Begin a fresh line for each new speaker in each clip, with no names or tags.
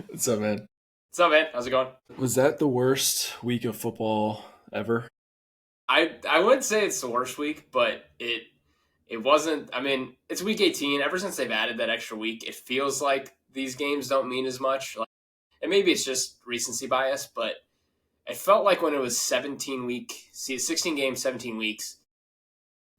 What's up, man?
What's up, man? How's it going?
Was that the worst week of football ever?
I wouldn't say it's the worst week, but it wasn't. I mean, it's week 18. Ever since they've added that extra week, it feels like these games don't mean as much. Like, and maybe it's just recency bias, but it felt like when it was 16 games, 17 weeks,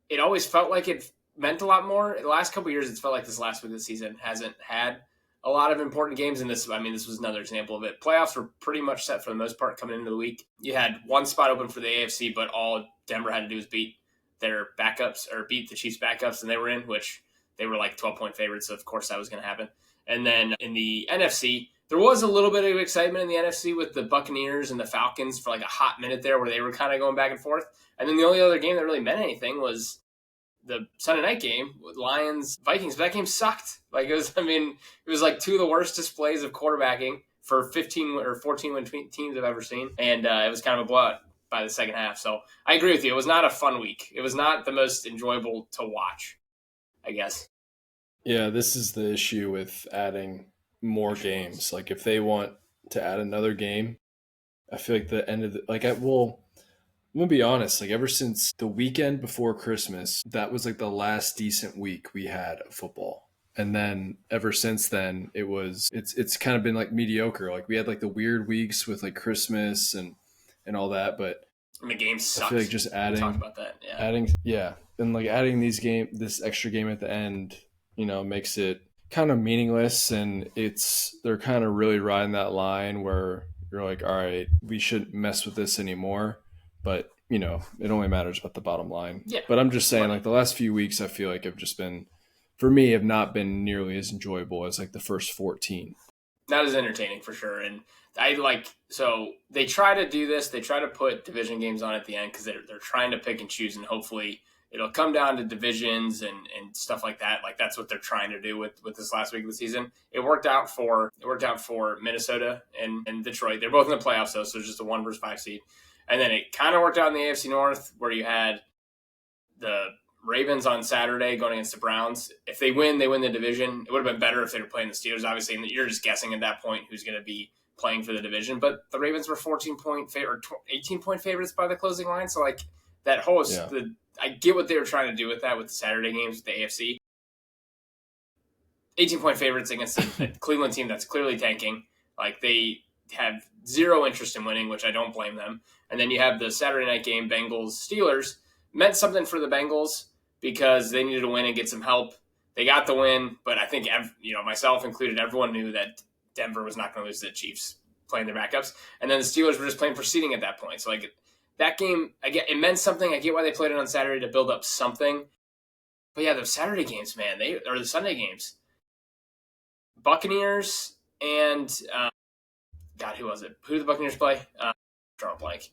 it always felt like it meant a lot more. In the last couple of years, it's felt like this last week of the season hasn't had a lot of important games. And this, I mean, this was another example of it. Playoffs were pretty much set for the most part coming into the week. You had one spot open for the AFC, but all Denver had to do was beat their backups or beat the Chiefs' backups, and they were in, which they were like 12-point favorites. So of course that was going to happen. And then in the NFC, there was a little bit of excitement in the NFC with the Buccaneers and the Falcons for like a hot minute there where they were kind of going back and forth. And then the only other game that really meant anything was the Sunday night game with Lions Vikings. But that game sucked. Like it was, I mean, it was like two of the worst displays of quarterbacking for 15 or 14 win teams I've ever seen, and it was kind of a blowout by the second half. So I agree with you. It was not a fun week. It was not the most enjoyable to watch, I guess.
Yeah, this is the issue with adding more
Extra points.
games. Like if they want to add another game, I feel like the end of the I'm gonna be honest. Like ever since the weekend before Christmas, that was like the last decent week we had of football. And then ever since then, it's kind of been like mediocre. Like we had like the weird weeks with like Christmas and all that, but
And the game
I feel like
sucked.
just
We talked
adding
about that. Yeah.
yeah, and like adding this extra game at the end, makes it kind of meaningless, and they're kind of really riding that line where you're like, all right, we shouldn't mess with this anymore, but it only matters about the bottom line.
Yeah.
But I'm just saying, like
Money.
the last few weeks, I feel like have just been, for me, have not been nearly as enjoyable as like the first 14.
Not as entertaining for sure. And I like so they try to do this. They try to put division games on at the end because they're trying to pick and choose, and hopefully it'll come down to divisions and stuff like that. Like that's what they're trying to do with this last week of the season. It worked out for Minnesota and Detroit. They're both in the playoffs though, so it's just a 1 versus 5 seed. And then it kind of worked out in the AFC North where you had the Ravens on Saturday going against the Browns. If they win, they win the division. It would have been better if they were playing the Steelers, obviously. And you're just guessing at that point who's going to be playing for the division. But the Ravens were 14-point or 18-point favorites by the closing line. So like that whole
Yeah.
I get what they were trying to do with that with the Saturday games with the AFC. 18-point favorites against a Cleveland team that's clearly tanking. Like they have zero interest in winning, which I don't blame them. And then you have the Saturday night game, Bengals Steelers. Meant something for the Bengals because they needed to win and get some help. They got the win, but I think myself included, everyone knew that Denver was not going to lose to the Chiefs playing their backups, and then the Steelers were just playing for seeding at that point. So like that game, I get it meant something. I get why they played it on Saturday to build up something. But yeah, the Saturday games, man, or the Sunday games, Buccaneers and God, who was it? Who did the Buccaneers play? Drawing a blank.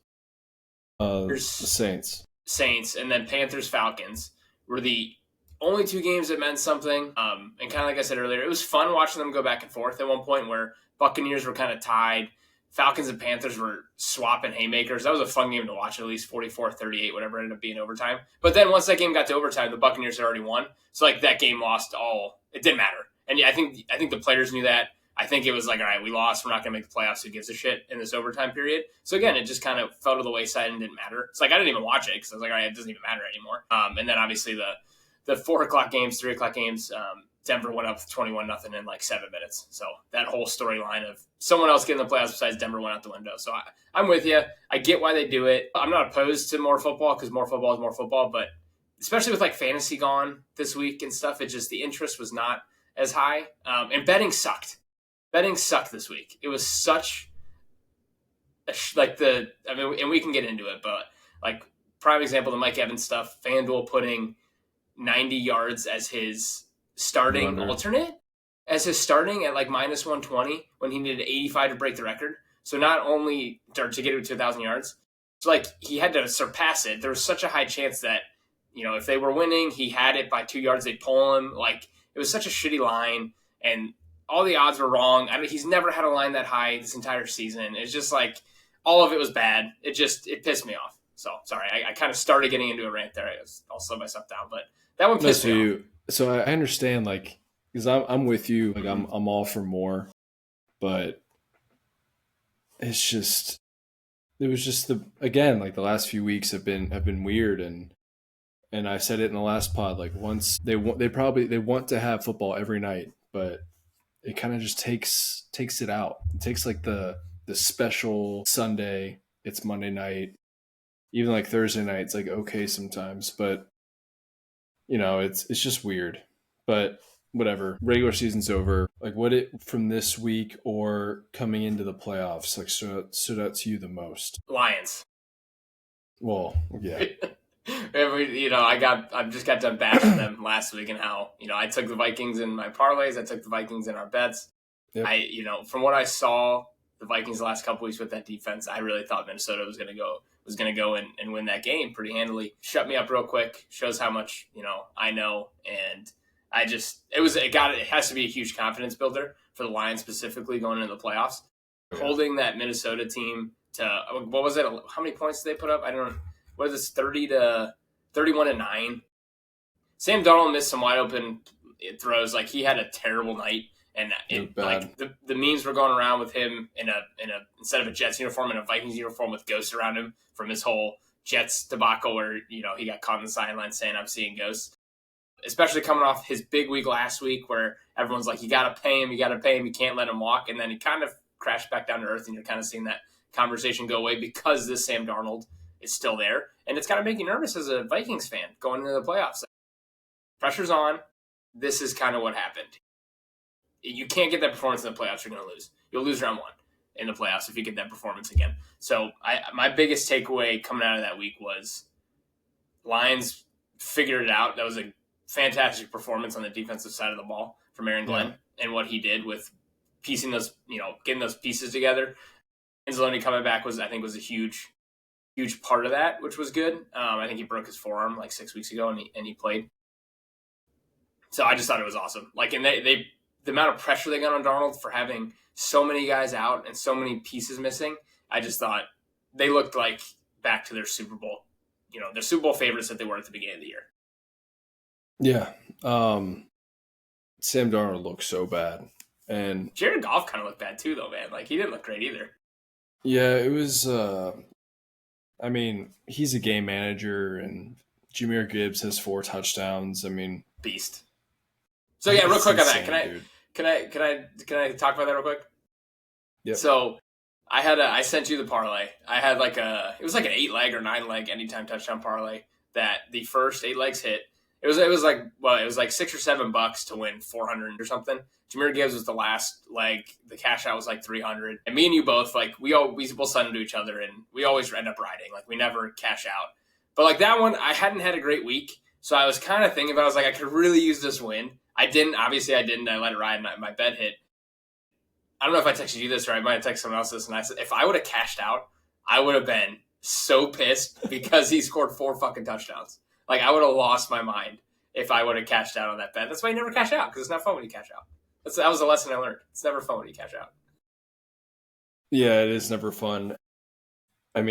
The
There's
Saints.
Saints, and then Panthers Falcons were the only two games that meant something. And kind of like I said earlier, it was fun watching them go back and forth at one point where Buccaneers were kind of tied. Falcons and Panthers were swapping haymakers. That was a fun game to watch, at least 44-38, whatever ended up being overtime. But then once that game got to overtime, the Buccaneers had already won. So like that game lost all. It didn't matter. And yeah, I think the players knew that. I think it was like, all right, we lost. We're not going to make the playoffs. Who gives a shit in this overtime period? So again, it just kind of fell to the wayside and didn't matter. It's like I didn't even watch it because I was like, all right, it doesn't even matter anymore. And then obviously the 4 o'clock games, 3 o'clock games, Denver went up 21-0 in like 7 minutes. So that whole storyline of someone else getting the playoffs besides Denver went out the window. So I'm with you. I get why they do it. I'm not opposed to more football because more football is more football, but especially with like fantasy gone this week and stuff, it just the interest was not as high. And betting sucked. Betting sucked this week. It was such I mean, and we can get into it, but like prime example, the Mike Evans stuff. FanDuel putting 90 yards as his
Over
starting
under.
alternate, as his starting at like minus 120 when he needed 85 to break the record. So not only to get it to 1,000 yards, so like he had to surpass it. There was such a high chance that if they were winning, he had it by 2 yards, they'd pull him. Like it was such a shitty line, and all the odds were wrong. I mean, he's never had a line that high this entire season. It's just like all of it was bad. It pissed me off. So sorry, I kind of started getting into a rant there. I'll slow myself down, but that one
No,
pissed
so
me off.
I understand, like, because I'm with you, like I'm all for more, but it was just again, like the last few weeks have been weird, and I said it in the last pod, like once they want to have football every night, but it kind of just takes it out. It takes like the special Sunday, it's Monday night, even like Thursday night, it's like okay sometimes, but it's just weird. But whatever. Regular season's over. Like what it from this week or coming into the playoffs like stood out to you the most?
Lions.
Well, yeah.
I just got done bashing them last week and how, I took the Vikings in my parlays. I took the Vikings in our bets.
Yep.
From what I saw the Vikings the last couple weeks with that defense, I really thought Minnesota was going to go and win that game pretty handily. Shut me up real quick. Shows how much, I know. And it has to be a huge confidence builder for the Lions specifically going into the playoffs. Yeah. Holding that Minnesota team to, what was it? How many points did they put up? I don't know. What is this, 31-9? Sam Darnold missed some wide open throws. Like, he had a terrible night. And the memes were going around with him in a instead of a Jets uniform, in a Vikings uniform with ghosts around him from his whole Jets debacle where, he got caught on the sideline saying, "I'm seeing ghosts." Especially coming off his big week last week where everyone's like, you got to pay him, you can't let him walk. And then he kind of crashed back down to earth, and you're kind of seeing that conversation go away because this Sam Darnold is still there. And it's got to make you nervous as a Vikings fan going into the playoffs. Pressure's on. This is kind of what happened. You can't get that performance in the playoffs, you're going to lose. You'll lose round one in the playoffs if you get that performance again. So my biggest takeaway coming out of that week was Lions figured it out. That was a fantastic performance on the defensive side of the ball from Aaron Glenn and what he did with piecing those, getting those pieces together. Anzalone coming back was a huge part of that, which was good. I think he broke his forearm like 6 weeks ago and he played. So I just thought it was awesome. Like, and the amount of pressure they got on Darnold for having so many guys out and so many pieces missing, I just thought they looked like back to their Super Bowl, their Super Bowl favorites that they were at the beginning of the year.
Yeah. Sam Darnold looked so bad. And
Jared Goff kind of looked bad too, though, man. Like, he didn't look great either.
Yeah, it was, he's a game manager, and Jahmyr Gibbs has 4 touchdowns.
Beast. So yeah, real quick
insane,
on that. Can I talk about that real quick?
Yeah.
So I sent you the parlay. I had it was like an 8-leg or 9-leg anytime touchdown parlay that the first 8 legs hit. It was like $6 or $7 to win 400 or something. Jahmyr Gibbs was the last leg. The cash out was like 300. And me and you both, like, we both send them to each other, and we always end up riding. Like, we never cash out. But like that one, I hadn't had a great week, so I was kind of thinking about. I was like, I could really use this win. I didn't. Obviously, I didn't. I let it ride, and my bet hit. I don't know if I texted you this or I might have texted someone else this, and I said if I would have cashed out, I would have been so pissed because he scored 4 fucking touchdowns. Like, I would have lost my mind if I would have cashed out on that bet. That's why you never cash out, because it's not fun when you cash out. That was a lesson I learned. It's never fun when you cash out.
Yeah, it is never fun. I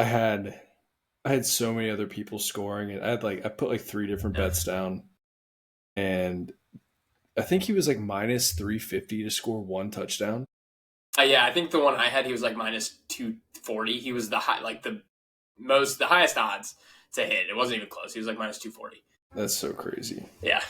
had so many other people scoring, and I put like 3 different bets down, and I think he was like minus 350 to score 1 touchdown.
Yeah, I think the one I had, he was like minus 240. He was the highest odds to hit. It wasn't even close. He was like minus 240.
That's so crazy.
Yeah.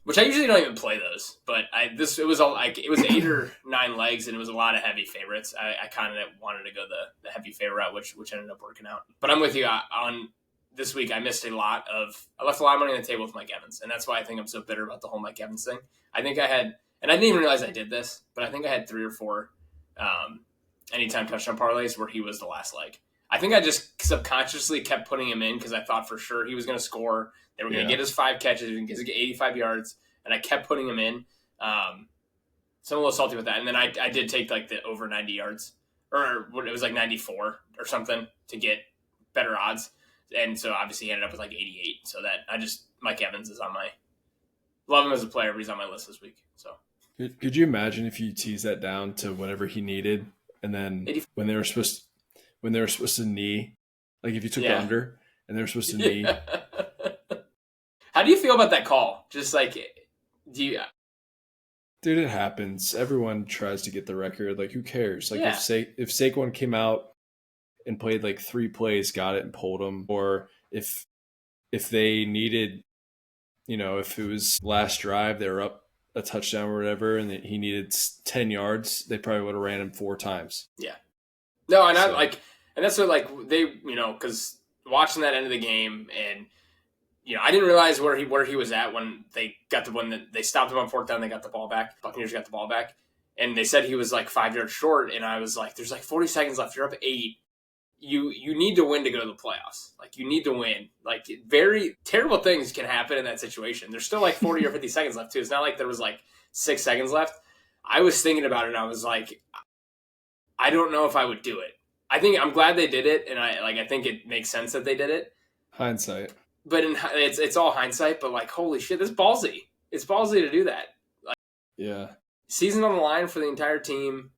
Which I usually don't even play those, but it was 8 or 9 legs, and it was a lot of heavy favorites. I kind of wanted to go the heavy favorite route, which ended up working out. But I'm with you on this week. I left a lot of money on the table with Mike Evans, and that's why I think I'm so bitter about the whole Mike Evans thing. I think I had, and I didn't even realize I did this, but I think I had 3 or 4 anytime touchdown parlays where he was the last leg. I think I just subconsciously kept putting him in because I thought for sure he was going to score. They were going to get his 5 catches, he was going to get 85 yards, and I kept putting him in. So I'm a little salty with that. And then I did take like the over 90 yards, or it was like 94 or something to get better odds. And so obviously he ended up with like 88. So Mike Evans is on love him as a player, but he's on my list this week. So
could you imagine if you tease that down to whatever he needed, and then when they were supposed to knee, like if you took the under and they were supposed to knee.
How do you feel about that call? Just like,
Dude, it happens. Everyone tries to get the record. Like, who cares? Like,
Yeah.
if Saquon came out and played like 3 plays, got it and pulled them, or if they needed, if it was last drive, they were up a touchdown or whatever, and he needed 10 yards, they probably would have ran him 4 times.
Yeah. No, and I
So,
like, and that's what like they, because watching that end of the game, and I didn't realize where he was at when they got when they stopped him on fourth down. They got the ball back. Buccaneers got the ball back, and they said he was like 5 yards short. And I was like, "There's like 40 seconds left. You're up 8. You need to win to go to the playoffs. Like you need to win. Like very terrible things can happen in that situation. There's still like 40 or 50 seconds left too. It's not like there was like 6 seconds left. I was thinking about it, and I was like, I don't know if I would do it. I'm glad they did it, and I think it makes sense that they did it.
hindsight.
But it's all hindsight. But like, holy shit, this is ballsy. It's ballsy to do that. Like,
Yeah.
season on the line for the entire team.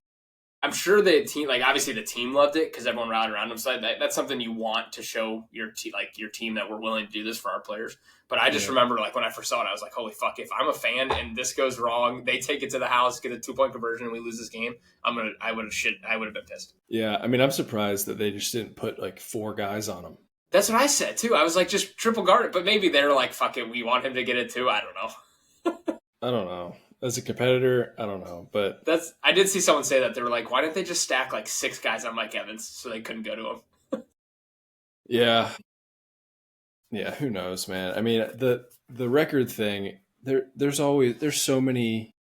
I'm sure the team, like obviously the team loved it because everyone rallied around them. So that's something you want to show your team that we're willing to do this for our players. But I just remember like when I first saw it, I was like, holy fuck! If I'm a fan and this goes wrong, they take it to the house, get a 2-point conversion, and we lose this game. I would have been pissed.
Yeah, I mean, I'm surprised that they just didn't put like 4 guys on him.
That's what I said too. I was like, just triple guard it. But maybe they're like, fuck it, we want him to get it too. I don't know.
I don't know. As a competitor, I don't know, but
I did see someone say that they were like, why didn't they just stack like 6 guys on Mike Evans so they couldn't go to him?
yeah, who knows, man? I mean, the record thing, there's so many.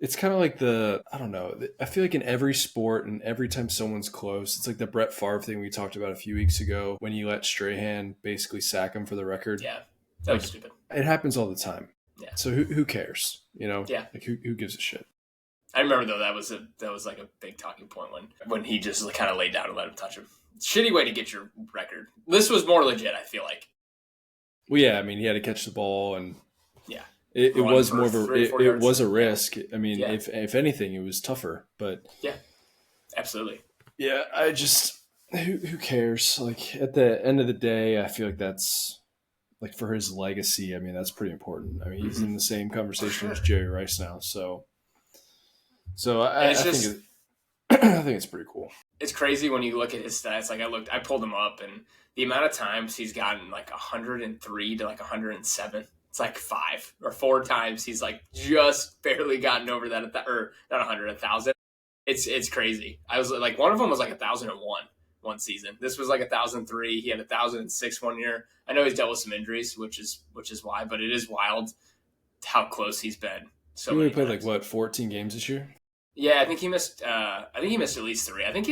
It's kind of like I don't know. I feel like in every sport and every time someone's close, it's like the Brett Favre thing we talked about a few weeks ago when you let Strahan basically sack him for the record.
Yeah, that was stupid.
It happens all the time.
Yeah.
So who cares?
Yeah.
Like who gives a shit?
I remember though that was like a big talking point when he just kind of laid down and let him touch him. Shitty way to get your record. This was more legit, I feel like.
Well, yeah, I mean he had to catch the ball and
yeah,
it was more of it was a risk. I mean,
yeah.
if anything, it was tougher. But
yeah, absolutely.
Yeah, I just who cares? Like at the end of the day, I feel like that's. Like for his legacy, I mean, that's pretty important. I mean, he's in the same conversation as Jerry Rice now. So I think it's pretty cool.
It's crazy when you look at his stats. Like I pulled him up, and the amount of times he's gotten like 103 to like 107. It's like 5 or 4 times he's like just barely gotten over that or not 100, 1,000. It's crazy. I was like, one of them was like 1,001 one season. This was like 1,003. He had 1,006 one year. I know he's dealt with some injuries, which is why, but it is wild how close he's been. So
he
many
played
times.
like 14 games this year.
Yeah, I think he missed. At least 3. I think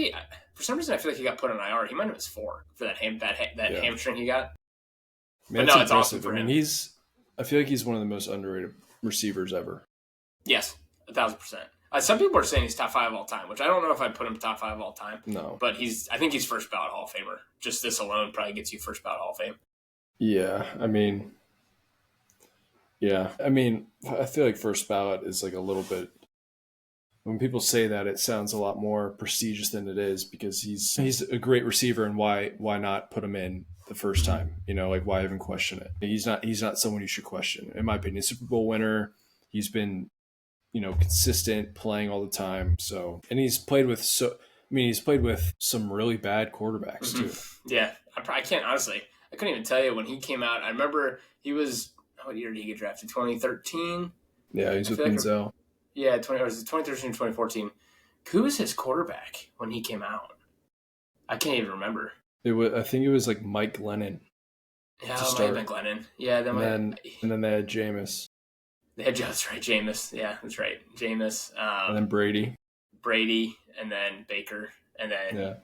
for some reason, I feel like he got put on IR. He might have missed 4 for that hamstring he got.
Man,
but no, it's awesome for him.
I mean, I feel like he's one of the most underrated receivers ever.
Yes, 1,000%. Some people are saying he's top 5 all time, which I don't know if I'd put him top 5 all time.
No,
but I think he's first ballot Hall of Famer. Just this alone probably gets you first ballot Hall of Fame.
Yeah, I mean, I feel like first ballot is like a little bit. When people say that, it sounds a lot more prestigious than it is because he's a great receiver, and why not put him in the first time? Like why even question it? He's not someone you should question, in my opinion. Super Bowl winner. He's been consistent, playing all the time. So, and he's played with some really bad quarterbacks too.
Yeah, I can't honestly. I couldn't even tell you when he came out. I remember he was. What year did he get drafted? 2013.
Yeah, he was with Denzel.
Yeah, 2013, 2014. Who was his quarterback when he came out? I can't even remember.
I think it was like Mike Glennon.
Yeah, it might have been Glennon. Yeah,
and then they had Jameis.
That's right, Jameis. Yeah, that's right, Jameis.
And then Brady,
and then Baker, and then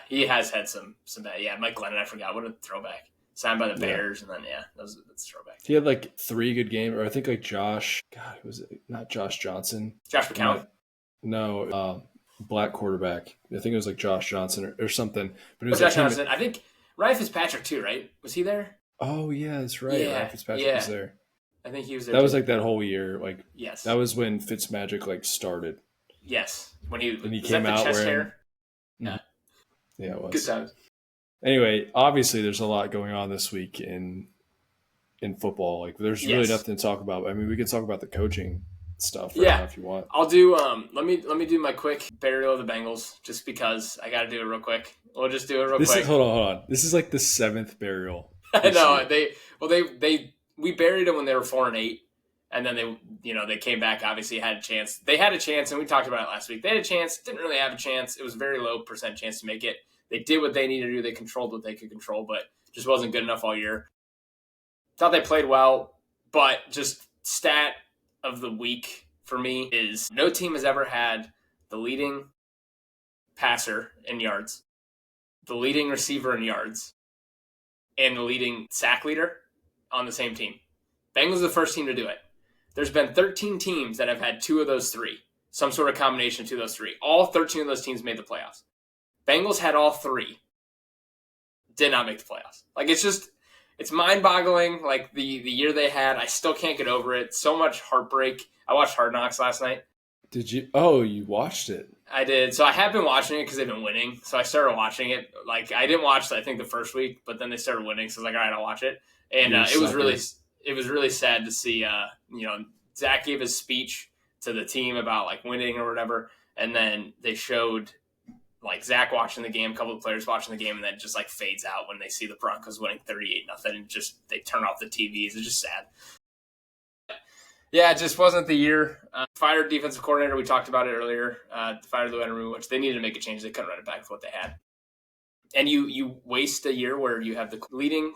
he has had some bad. Yeah, Mike Glennon. I forgot, what a throwback. Signed by the Bears, and then that's a throwback.
He had like 3 good games, or I think like Josh. God, was it not Josh Johnson?
Josh McCown.
No, black quarterback. I think it was like Josh Johnson or something. But it was
Josh Johnson. I think Ryan Fitzpatrick too, right? Was he there?
Oh yeah, that's right.
Yeah,
Ryan Fitzpatrick was there.
I think he was there.
That was like that whole year. Like
yes,
that was when Fitzmagic like started.
Yes, when he
came out
chest
wearing.
Hair?
Yeah, it was
good times.
Anyway, obviously there's a lot going on this week in in football. Like, there's really
Yes.
nothing to talk about. I mean, we can talk about the coaching stuff right
Yeah.
now if you want.
I'll do let me do my quick burial of the Bengals just because I got to do it real quick. We'll just do it real
This
quick.
is hold on. This is like the 7th burial.
I know
year.
we buried them when they were 4-8, and then they came back. Obviously, had a chance. They had a chance, and we talked about it last week. They had a chance, didn't really have a chance. It was a very low percent chance to make it. They did what they needed to do. They controlled what they could control, but just wasn't good enough all year. Thought they played well, but just stat of the week for me is no team has ever had the leading passer in yards, the leading receiver in yards, and the leading sack leader on the same team. Bengals are the first team to do it. There's been 13 teams that have had 2 of those 3, some sort of combination of 2 of those 3. All 13 of those teams made the playoffs. Bengals had all 3, did not make the playoffs. Like, it's mind-boggling. Like, the year they had, I still can't get over it. So much heartbreak. I watched Hard Knocks last night.
Did you? Oh, you watched it.
I did. So I have been watching it because they've been winning. So I started watching it. Like, I didn't watch, I think, the first week, but then they started winning. So I was like, all right, I'll watch it. And it was really sad to see. Zach gave his speech to the team about like winning or whatever, and then they showed like Zach watching the game, a couple of players watching the game, and then it just like fades out when they see the Broncos winning 38-0, and just they turn off the TVs. It's just sad. Yeah, it just wasn't the year. Fired defensive coordinator. We talked about it earlier. Fired Lou Henry, which they needed to make a change. They couldn't run it back with what they had. And you waste a year where you have the leading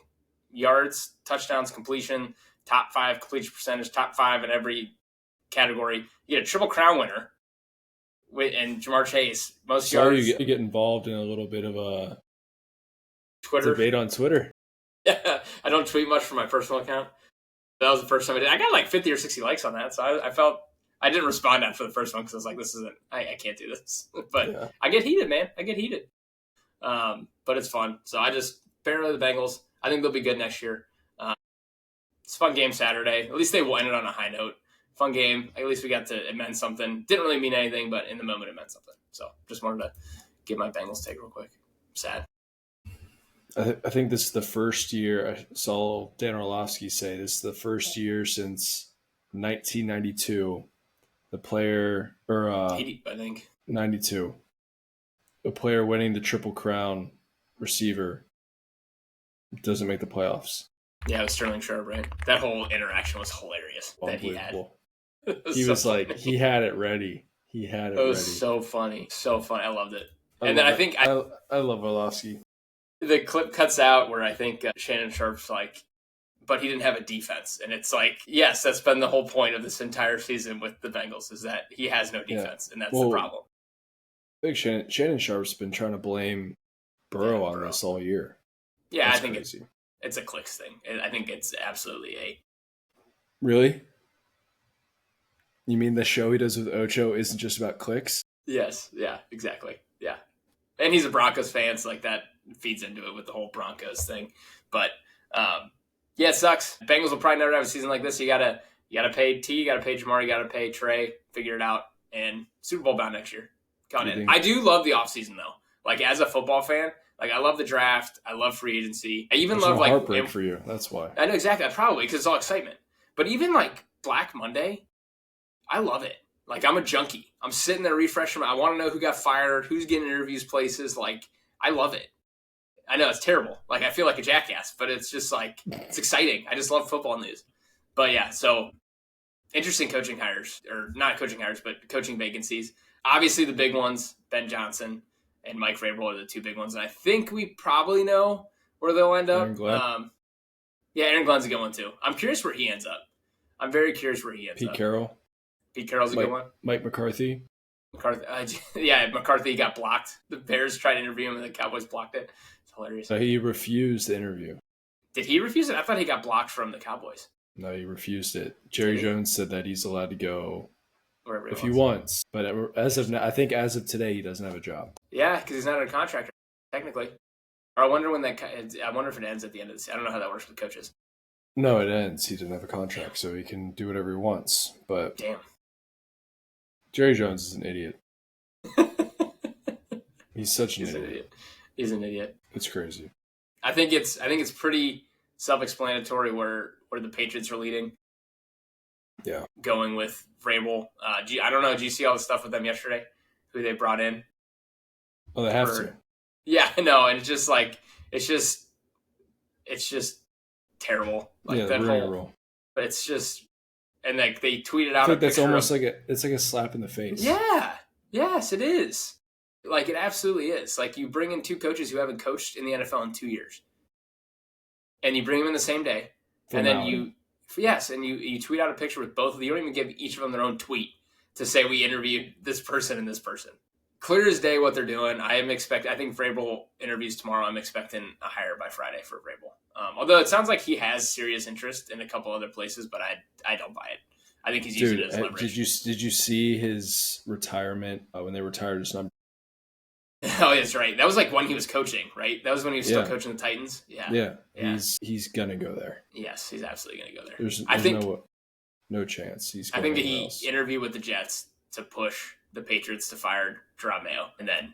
yards, touchdowns, completion, top 5 completion percentage, top 5 in every category. You get a Triple Crown winner, and Jamar Chase, most yards.
You get involved in a little bit of a
Twitter
debate on Twitter.
Yeah, I don't tweet much from my personal account. That was the first time I did. I got like 50 or 60 likes on that, so I felt I didn't respond after the first one because I was like, "This isn't. I can't do this." But yeah. I get heated, man. I get heated. But it's fun. So I just apparently the Bengals. I think they'll be good next year. It's a fun game Saturday. At least they ended on a high note. Fun game. At least we got to. It meant something. Didn't really mean anything, but in the moment it meant something. So just wanted to give my Bengals take real quick. Sad.
I think this is the first year. I saw Dan Orlovsky say this is the first year since 1992. The player, or
80, I think
92. A player winning the Triple Crown receiver doesn't make the playoffs.
Yeah, it was Sterling Sharp, right? That whole interaction was hilarious that he had.
He was so like, he had it ready. He had it ready.
It was so funny. So funny. I loved it. And then I think
I love Orlovsky.
The clip cuts out where I think Shannon Sharp's like, but he didn't have a defense. And it's like, yes, that's been the whole point of this entire season with the Bengals is that he has no defense, and that's the problem.
I think Shannon Sharp's been trying to blame Burrow on this all year.
Yeah, that's I think it's a clicks thing. I think it's absolutely a...
Really? You mean the show he does with Ocho isn't just about clicks?
Yes, yeah, exactly. Yeah. And he's a Broncos fan, so like that feeds into it with the whole Broncos thing. But yeah, it sucks. Bengals will probably never have a season like this. You gotta pay T, you gotta pay Jamar, you gotta pay Trey, figure it out, and Super Bowl bound next year. I do love the offseason though. Like as a football fan, like I love the draft, I love free agency. I even love like
heartbreak for you. That's why.
I know exactly. Probably because it's all excitement. But even like Black Monday, I love it. Like I'm a junkie. I'm sitting there refreshing. I want to know who got fired, who's getting interviews places. Like I love it. I know it's terrible. Like I feel like a jackass, but it's just like it's exciting. I just love football news. But yeah, so interesting coaching hires, or not coaching hires, but coaching vacancies. Obviously the big ones, Ben Johnson and Mike Vrabel are the 2 big ones. And I think we probably know where they'll end up. Yeah, Aaron Glenn's a good one too. I'm curious where he ends up. I'm very curious where he ends up. Pete Carroll's a good one.
Mike McCarthy.
McCarthy got blocked. The Bears tried to interview him and the Cowboys blocked it. It's hilarious.
So he refused the interview.
Did he refuse it? I thought he got blocked from the Cowboys.
No, he refused it. Jerry Jones said that he's allowed to go
wherever
if he wants. But as of now, I think as of today, he doesn't have a job.
Yeah, because he's not a contractor, technically. Or I wonder if it ends at the end of the season. I don't know how that works with coaches.
No, it ends. He didn't have a contract, so he can do whatever he wants. But
damn.
Jerry Jones is an idiot. He's such an idiot.
He's an idiot.
It's crazy.
I think it's pretty self-explanatory where where the Patriots are leading.
Yeah.
Going with Vrabel. I don't know. Did you see all the stuff with them yesterday? Who they brought in?
Oh, they have to.
Yeah, no, and it's just like it's just terrible. Like
yeah,
that whole.
rule.
But it's just, and like they tweeted
I
out.
think that's almost like it's like a slap in the face.
Yeah. Yes, it is. Like it absolutely is. Like you bring in two coaches who haven't coached in the NFL in 2 years, and you bring them in the same day, and then you tweet out a picture with both of them. You don't even give each of them their own tweet to say we interviewed this person and this person. Clear as day what they're doing. I think Vrabel interviews tomorrow. I'm expecting a hire by Friday for Vrabel. Although it sounds like he has serious interest in a couple other places, but I don't buy it. I think he's using it as leverage.
Did you see his retirement when they retired his number?
Oh, that's right. That was like when he was coaching, right? That was when he was still coaching the Titans.
Yeah. He's gonna go there.
Yes, he's absolutely gonna go there.
There's no chance.
I think that he interviewed with the Jets to push the Patriots to fire Jerome Mayo, and then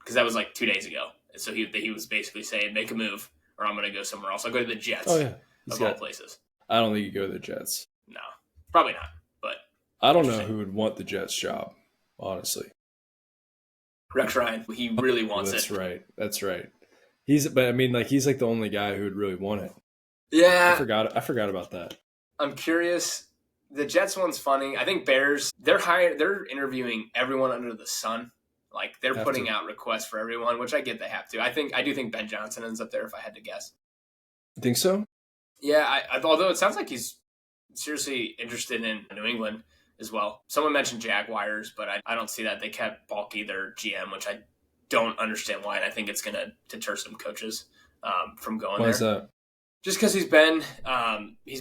because that was like 2 days ago, and so he was basically saying make a move or I'm gonna go somewhere else. I'll go to the Jets.
Oh yeah,
of all places.
I don't think you go to the Jets.
No, probably not. But
I don't know who would want the Jets job, honestly.
Rex Ryan, he really wants
it. That's right. He's like the only guy who would really want it.
Yeah.
I forgot about that.
I'm curious. The Jets one's funny. I think Bears, they're interviewing everyone under the sun. Like they're putting out requests for everyone, which I get they have to. I do think Ben Johnson ends up there if I had to guess.
You think so?
Yeah, although it sounds like he's seriously interested in New England as well. Someone mentioned Jaguars, but I don't see that. They kept Balky, their GM, which I don't understand why, and I think it's going to deter some coaches from going there.
Why is that?
Just because he's been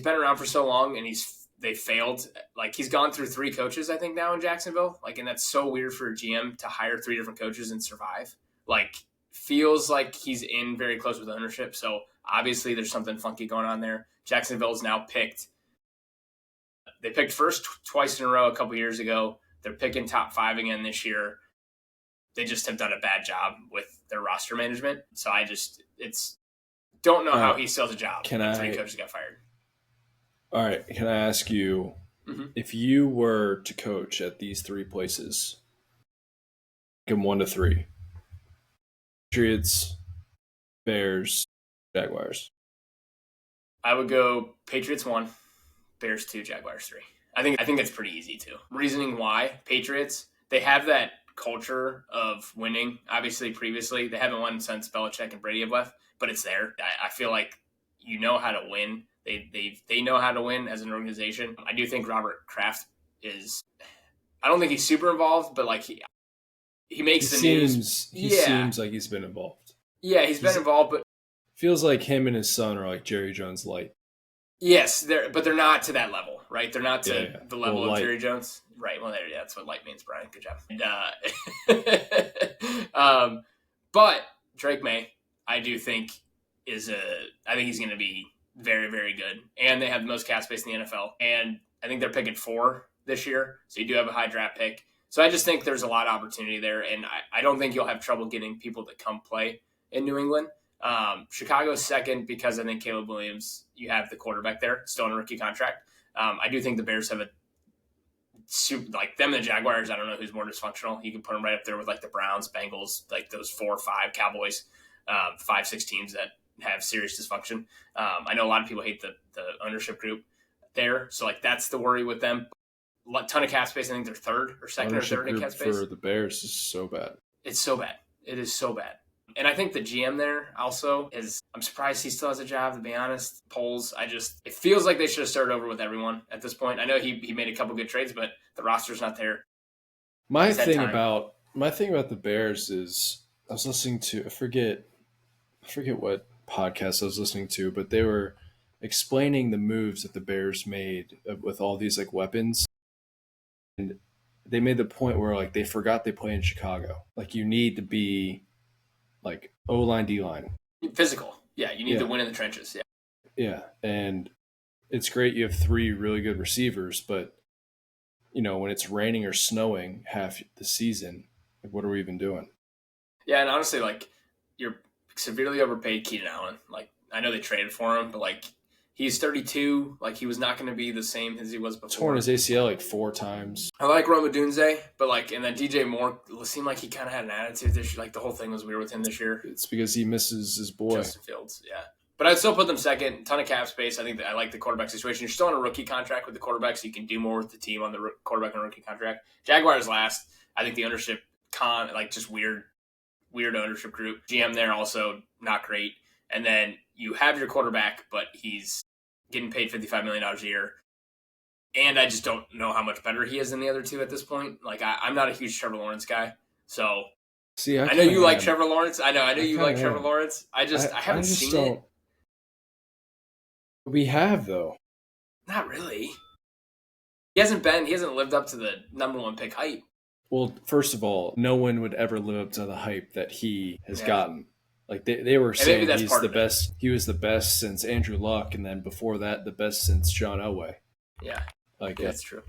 around for so long, and they failed. Like he's gone through 3 coaches, I think, now in Jacksonville. Like, and that's so weird for a GM to hire 3 different coaches and survive. Like, feels like he's in very close with ownership. So obviously, there's something funky going on there. Jacksonville's now picked. They picked first twice in a row a couple years ago. They're picking top 5 again this year. They just have done a bad job with their roster management. So don't know how he still has a job. 3 coaches got fired.
All right. Can I ask you, if you were to coach at these 3 places, give them 1 to 3. Patriots, Bears, Jaguars.
I would go Patriots 1. Bears 2, Jaguars 3. I think that's pretty easy too. Reasoning why, Patriots, they have that culture of winning. Obviously, previously, they haven't won since Belichick and Brady have left, but it's there. I feel like you know how to win. They know how to win as an organization. I do think Robert Kraft is – I don't think he's super involved, but like he makes the news.
He seems like he's been involved.
Yeah, he's been involved, but –
feels like him and his son are like Jerry Jones light.
Yes, but they're not to that level, right? They're not to the level of Jerry Jones. Right. Well, that's what light means, Brian. Good job. But Drake May, I do think I think he's going to be very, very good. And they have the most cap space in the NFL. And I think they're picking 4 this year. So you do have a high draft pick. So I just think there's a lot of opportunity there. And I don't think you'll have trouble getting people to come play in New England. Chicago's second because I think Caleb Williams, you have the quarterback there, still on a rookie contract. I do think the Bears have like them and the Jaguars. I don't know who's more dysfunctional. You can put them right up there with like the Browns, Bengals, like those 4 or 5 Cowboys, 5, 6 teams that have serious dysfunction. I know a lot of people hate the ownership group there. So like that's the worry with them. A ton of cap space. I think they're third or second
ownership
or third in cap space.
For the Bears is so bad.
It's so bad. It is so bad. And I think the GM there also I'm surprised he still has a job, to be honest. Polls, it feels like they should have started over with everyone at this point. I know he made a couple good trades, but the roster's not there.
My thing about the Bears is I was listening to, I forget what podcast I was listening to, but they were explaining the moves that the Bears made with all these like weapons. And they made the point where like they forgot they play in Chicago. Like you need to be like O-line, D-line.
Physical. Yeah, you need to win in the trenches. Yeah.
Yeah, and it's great you have 3 really good receivers, but, when it's raining or snowing half the season, like, what are we even doing?
Yeah, and honestly, like, you're severely overpaid Keenan Allen. Like, I know they traded for him, but, like, He's 32. Like, he was not going to be the same as he was before.
Torn his ACL like 4 times.
I like Rome Odunze, but and then DJ Moore seemed like he kind of had an attitude this year. Like, the whole thing was weird with him this year.
It's because he misses his boy.
Justin Fields, yeah. But I'd still put them second. Ton of cap space. I think I like the quarterback situation. You're still on a rookie contract with the quarterback, so you can do more with the team on the quarterback and rookie contract. Jaguars last. I think the ownership just weird ownership group. GM there also not great. And then you have your quarterback, but he's getting paid $55 million a year. And I just don't know how much better he is than the other two at this point. Like, I'm not a huge Trevor Lawrence guy. So,
see,
I know you like Trevor Lawrence. I know you like Trevor Lawrence. I haven't seen it.
We have, though.
Not really. He hasn't lived up to the number 1 pick hype.
Well, first of all, no one would ever live up to the hype that he has gotten. Like they were saying he's the best. He was the best since Andrew Luck, and then before that, the best since John Elway.
Yeah,
like
that's true.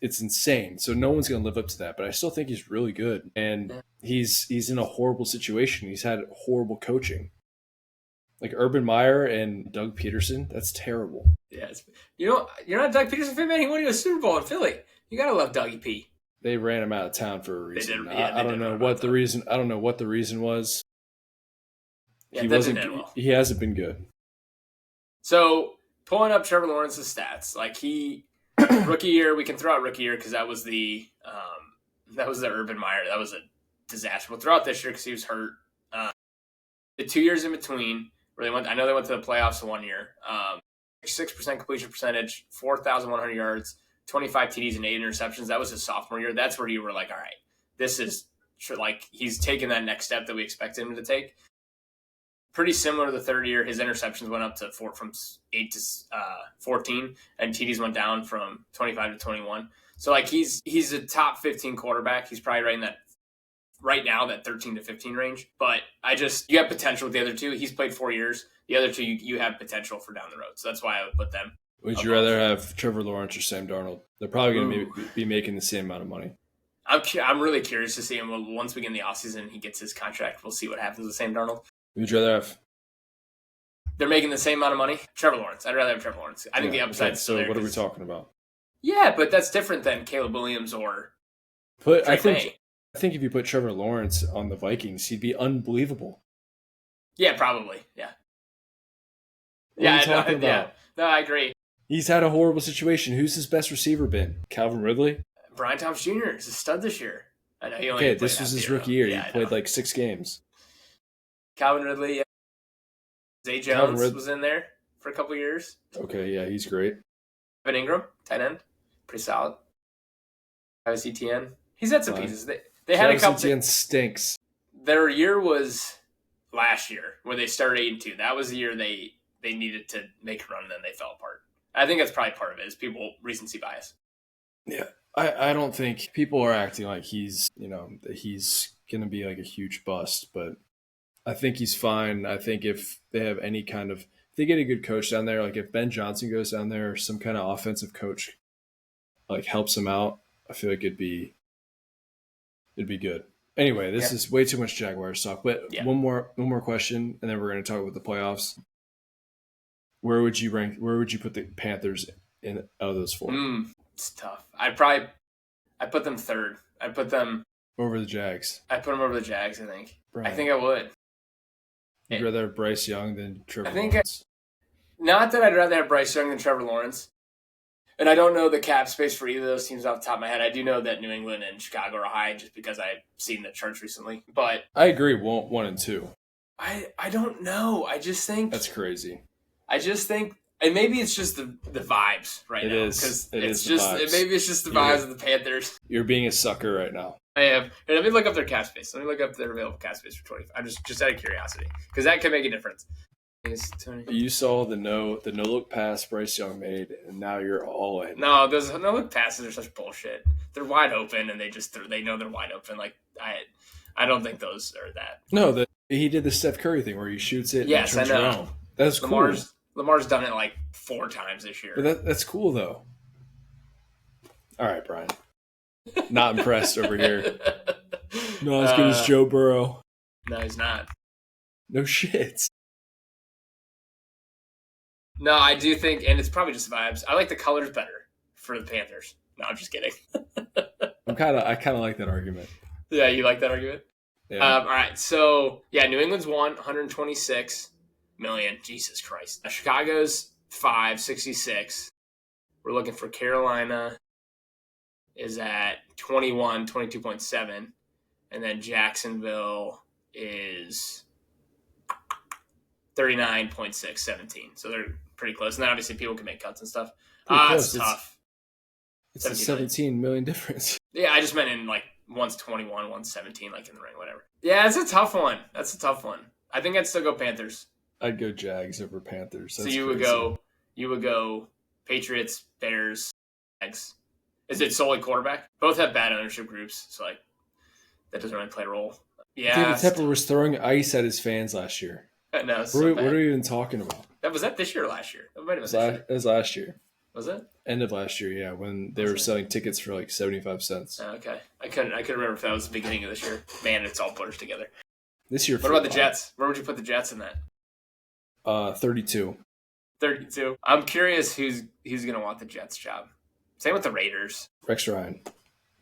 It's insane. So no one's going to live up to that. But I still think he's really good, and he's in a horrible situation. He's had horrible coaching. Like Urban Meyer and Doug Peterson, that's terrible.
Yeah, you're not a Doug Peterson fan, man. He won you a Super Bowl in Philly. You gotta love Dougie P.
They ran him out of town for a reason.
I
don't know what the reason. I don't know what the reason was.
Yeah,
He hasn't been good.
So pulling up Trevor Lawrence's stats, like he rookie year, we can throw out rookie year because that was the Urban Meyer. That was a disaster. We'll throw out this year because he was hurt. The 2 years in between where they went to the playoffs in 1 year. 6% completion percentage, 4,100 yards, 25 TDs and 8 interceptions. That was his sophomore year. That's where you were like, all right, this is like he's taken that next step that we expected him to take. Pretty similar to the third year, his interceptions went up to from 8 to 14, and TDs went down from 25 to 21. So like he's a top 15 quarterback. He's probably right now that 13 to 15 range. But you have potential with the other two. He's played 4 years. The other two, you have potential for down the road. So that's why I would put them.
Would you rather have Trevor Lawrence or Sam Darnold? They're probably going to be making the same amount of money.
I'm really curious to see him. Once we get in the offseason and he gets his contract, we'll see what happens with Sam Darnold.
Would you rather have?
They're making the same amount of money. Trevor Lawrence. I'd rather have Trevor Lawrence. I think the upside.
So what are we talking about?
Yeah, but that's different than Caleb Williams or.
I think if you put Trevor Lawrence on the Vikings, he'd be unbelievable.
Yeah, probably. Yeah.
What are you talking about?
Yeah. No, I agree.
He's had a horrible situation. Who's his best receiver been? Calvin Ridley?
Brian Thomas Jr. is a stud this year. I know he only
this was his rookie year.
Yeah,
he played like 6 games.
Calvin Ridley, yeah. Zay Jones was in there for a couple years.
Okay, yeah, he's great.
Evan Ingram, tight end, pretty solid. Travis Etienne, he's had some pieces. They had a couple.
Etienne stinks.
Their year was last year where they started 8-2. That was the year they needed to make a run, and then they fell apart. I think that's probably part of it. Is people recency bias.
Yeah, I don't think people are acting like he's that he's going to be like a huge bust, but I think he's fine. I think if they have any kind of, if they get a good coach down there, like if Ben Johnson goes down there or some kind of offensive coach like helps him out, I feel like it'd be good. Anyway, this is way too much Jaguars talk, but one more question, and then we're going to talk about the playoffs. Where would you put the Panthers in out of those 4?
It's tough. I put them third. I put them
over the Jags.
I put them over the Jags, I think.
Brian,
I think I would.
You'd rather have Bryce Young than Trevor Lawrence?
Not that I'd rather have Bryce Young than Trevor Lawrence. And I don't know the cap space for either of those teams off the top of my head. I do know that New England and Chicago are high just because I've seen the charts recently. But
I agree, 1 and 2.
I don't know. I just think
that's crazy.
I just think, and maybe it's just the vibes right now. Because maybe it's just the vibes of the Panthers.
You're being a sucker right now.
I am. Here, let me look up their cap space. Let me look up their available cap space for 25. I'm just out of curiosity because that could make a difference.
You saw the no look pass Bryce Young made, and now you're all in.
No, those no look passes are such bullshit. They're wide open, and they know they're wide open. Like I don't think those are that.
No, he did the Steph Curry thing where he shoots it.
Yes,
and turns
I know.
Around. That's cool.
Lamar's done it like 4 times this year.
But that's cool though. All right, Brian. Not impressed over here. Not as good as Joe Burrow.
No, he's not.
No shit.
No, I do think, and it's probably just vibes. I like the colors better for the Panthers. No, I'm just kidding.
I kind of like that argument.
Yeah, you like that argument?
Yeah.
All right, so yeah, New England's won 126 million. Jesus Christ. Chicago's 566. We're looking for Carolina is at 21, 22.7. And then Jacksonville is 39.6, 17. So they're pretty close. And then obviously people can make cuts and stuff. It's tough.
It's a 17 million difference.
Yeah, I just meant in like one's 21, one's 17, like in the ring, whatever. Yeah, it's a tough one. That's a tough one. I think I'd still go Panthers.
I'd go Jags over Panthers.
That's so you would go Patriots, Bears, Jags. Is it solely quarterback? Both have bad ownership groups, so like that doesn't really play a role. Yeah,
David Tepper was throwing ice at his fans last year.
No,
what are we even talking about?
Was that this year or last year? That might have been
this year. It was last year.
Was it?
End of last year, yeah, when they were selling tickets for like 75 cents.
Oh, okay. I couldn't remember if that was the beginning of this year. Man, it's all blurs together.
This year.
What about the Jets? Where would you put the Jets in that?
32.
32. I'm curious who's going to want the Jets job. Same with the Raiders.
Rex Ryan.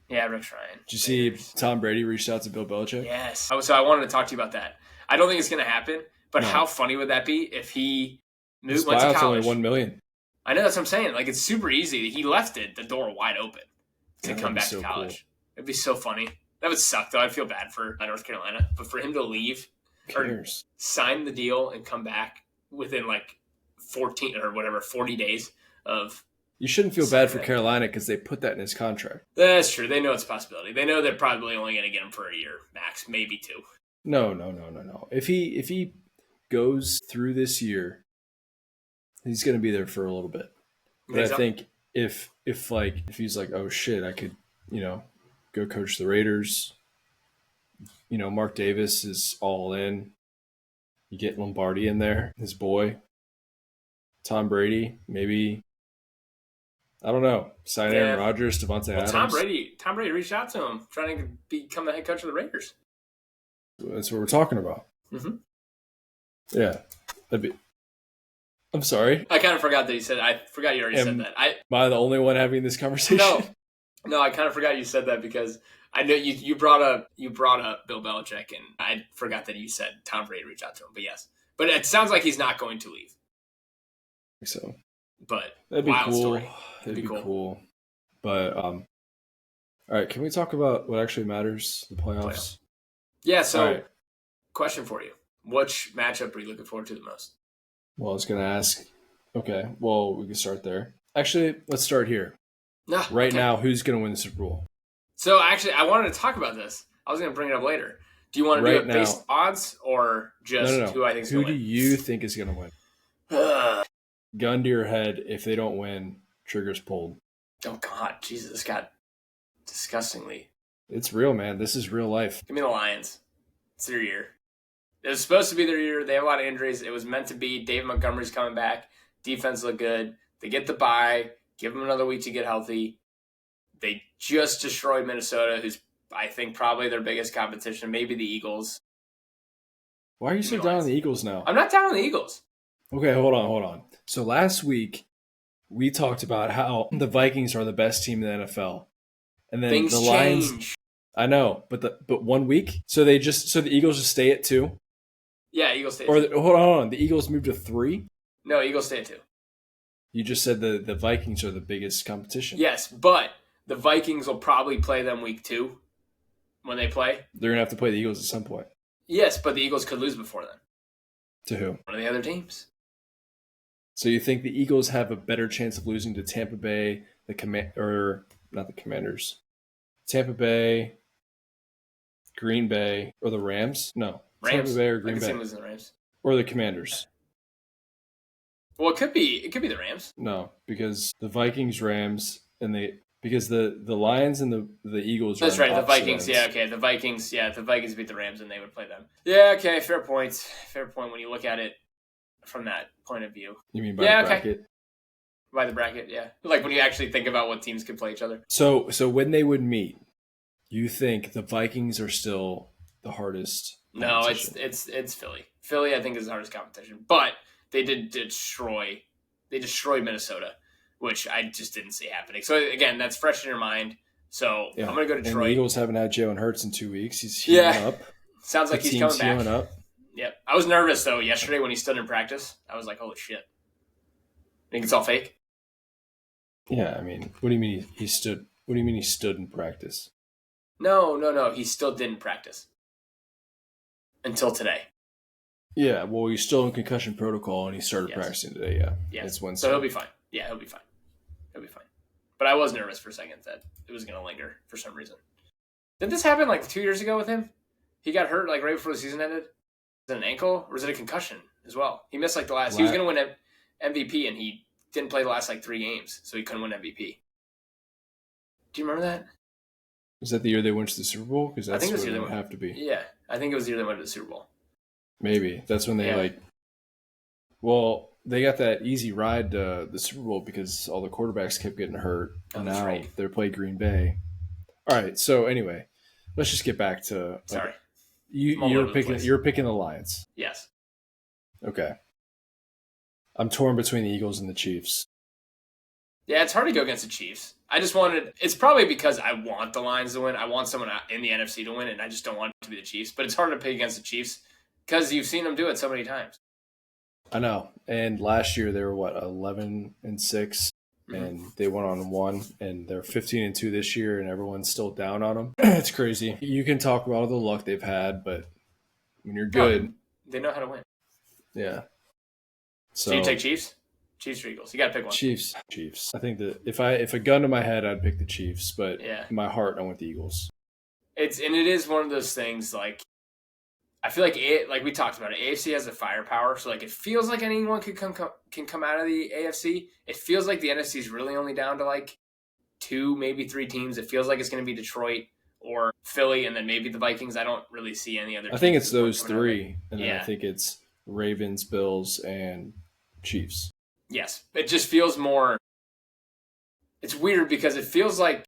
Yeah, Rex Ryan.
Did you see Tom Brady reached out to Bill Belichick?
Yes. So I wanted to talk to you about that. I don't think it's going to happen, but how funny would that be if he went to college?
Only $1 million.
I know, that's what I'm saying. Like, it's super easy. He left the door wide open to come back to college. Cool. It'd be so funny. That would suck, though. I'd feel bad for North Carolina. But for him to leave or sign the deal and come back within like 40 days of...
You shouldn't feel bad for Carolina because they put that in his contract.
That's true. They know it's a possibility. They know they're probably only going to get him for a year max, maybe 2.
No. If he goes through this year, he's going to be there for a little bit. But I think if he's like, oh shit, I could, go coach the Raiders. Mark Davis is all in. You get Lombardi in there, his boy. Tom Brady, maybe. I don't know. Sign Aaron Rodgers, Devontae Adams.
Tom Brady reached out to him, trying to become the head coach of the Raiders.
That's what we're talking about.
Mm-hmm.
Yeah, I'm sorry.
I kind of forgot that you said. I forgot you already said that. Am
I the only one having this conversation?
No. I kind of forgot you said that because I know you brought up Bill Belichick, and I forgot that you said Tom Brady reached out to him. But yes, but it sounds like he's not going to leave.
I think so.
But
that'd be cool.
Story.
That'd be cool. But all right, can we talk about what actually matters? The playoffs.
Yeah. So, question for you: which matchup are you looking forward to the most?
Well, I was going to ask. Okay, well, we can start there. Actually, let's start here. Now, who's going to win the Super Bowl?
So, actually, I wanted to talk about this. I was going to bring it up later. Do you want to do it based odds or just who I think is going to win?
Who do you think is going to win? Gun to your head, if they don't win, triggers pulled.
Oh, God. Jesus, this got disgustingly.
It's real, man. This is real life.
Give me the Lions. It's their year. It was supposed to be their year. They have a lot of injuries. It was meant to be. David Montgomery's coming back. Defense look good. They get the bye. Give them another week to get healthy. They just destroyed Minnesota, who's, I think, probably their biggest competition. Maybe the Eagles.
Why are you so down on the Eagles now?
I'm not down on the Eagles.
Okay, hold on. So last week, we talked about how the Vikings are the best team in the NFL. And then
things
the Lions
change.
I know, but 1 week? So the Eagles just stay at 2?
Yeah, Eagles stay at 2.
Hold on. The Eagles moved to 3?
No, Eagles stay at 2.
You just said the Vikings are the biggest competition.
Yes, but the Vikings will probably play them week 2 when they play.
They're going to have to play the Eagles at some point.
Yes, but the Eagles could lose before then.
To who?
One of the other teams.
So you think the Eagles have a better chance of losing to Tampa Bay, not the Commanders, Tampa Bay, Green Bay, or the Rams? No,
Rams.
Tampa Bay or Green Bay.
I can see them losing the Rams.
Or the Commanders.
Well, it could be the Rams.
No, because the Vikings, Rams, because the Lions and the Eagles.
That's right. The Vikings. Ends. Yeah. Okay. The Vikings. Yeah. If the Vikings beat the Rams, and they would play them. Yeah. Okay. Fair point. Fair point. When you look at it from that point of view.
You mean by the bracket?
Okay. By the bracket, yeah. Like when you actually think about what teams could play each other.
So when they would meet, you think the Vikings are still the hardest?
No, it's Philly. Philly, I think, is the hardest competition. But they did destroy They destroyed Minnesota, which I just didn't see happening. So again, that's fresh in your mind. So
Yeah.
I'm going to go
And the
Detroit.
Eagles haven't had Jalen Hurts in 2 weeks. He's healing up.
Sounds like
The
he's
team's
coming back.
healing up.
Yep. I was nervous, though, yesterday when he stood in practice. I was like, holy shit. Think it's all fake?
Yeah, I mean, what do you mean he stood? What do you mean he stood in practice?
No. He still didn't practice until today.
Yeah, well, he's still in concussion protocol, and he started practicing today. Yeah,
yeah.
It's Wednesday.
So he'll be fine. Yeah, he'll be fine. But I was nervous for a second that it was going to linger for some reason. Did this happen like 2 years ago with him? He got hurt like right before the season ended. Was it an ankle or was it a concussion as well? He missed like the last. He was going to win MVP and he didn't play the last like 3 games, so he couldn't win MVP. Do you remember that?
Was that the year they went to the Super Bowl? Because that's what it would have to be.
Yeah, I think it was the year they went to the Super Bowl.
Maybe that's when they Well, they got that easy ride to the Super Bowl because all the quarterbacks kept getting hurt, and now they're playing Green Bay. All right, so anyway, let's just get back to.
Sorry,
you're picking the Lions.
Yes.
Okay. I'm torn between the Eagles and the Chiefs.
Yeah, it's hard to go against the Chiefs. It's probably because I want the Lions to win. I want someone in the NFC to win, and I just don't want it to be the Chiefs. But it's hard to pick against the Chiefs because you've seen them do it so many times.
I know. And last year they were 11-6, and they went on 1, and they're 15-2 this year, and everyone's still down on them. It's crazy. You can talk about all the luck they've had, but when you're good,
they know how to win.
Yeah.
So you take Chiefs? Chiefs or Eagles? You got to pick one.
Chiefs. I think that if a gun to my head, I'd pick the Chiefs, but in my heart, I want the Eagles.
It is one of those things like. I feel like we talked about it. AFC has the firepower, so like it feels like anyone can come out of the AFC. It feels like the NFC is really only down to like 2, maybe 3 teams. It feels like it's going to be Detroit or Philly, and then maybe the Vikings. I don't really see any other.
I think it's those 3, and then I think it's Ravens, Bills, and Chiefs.
Yes, it just feels more. It's weird because it feels like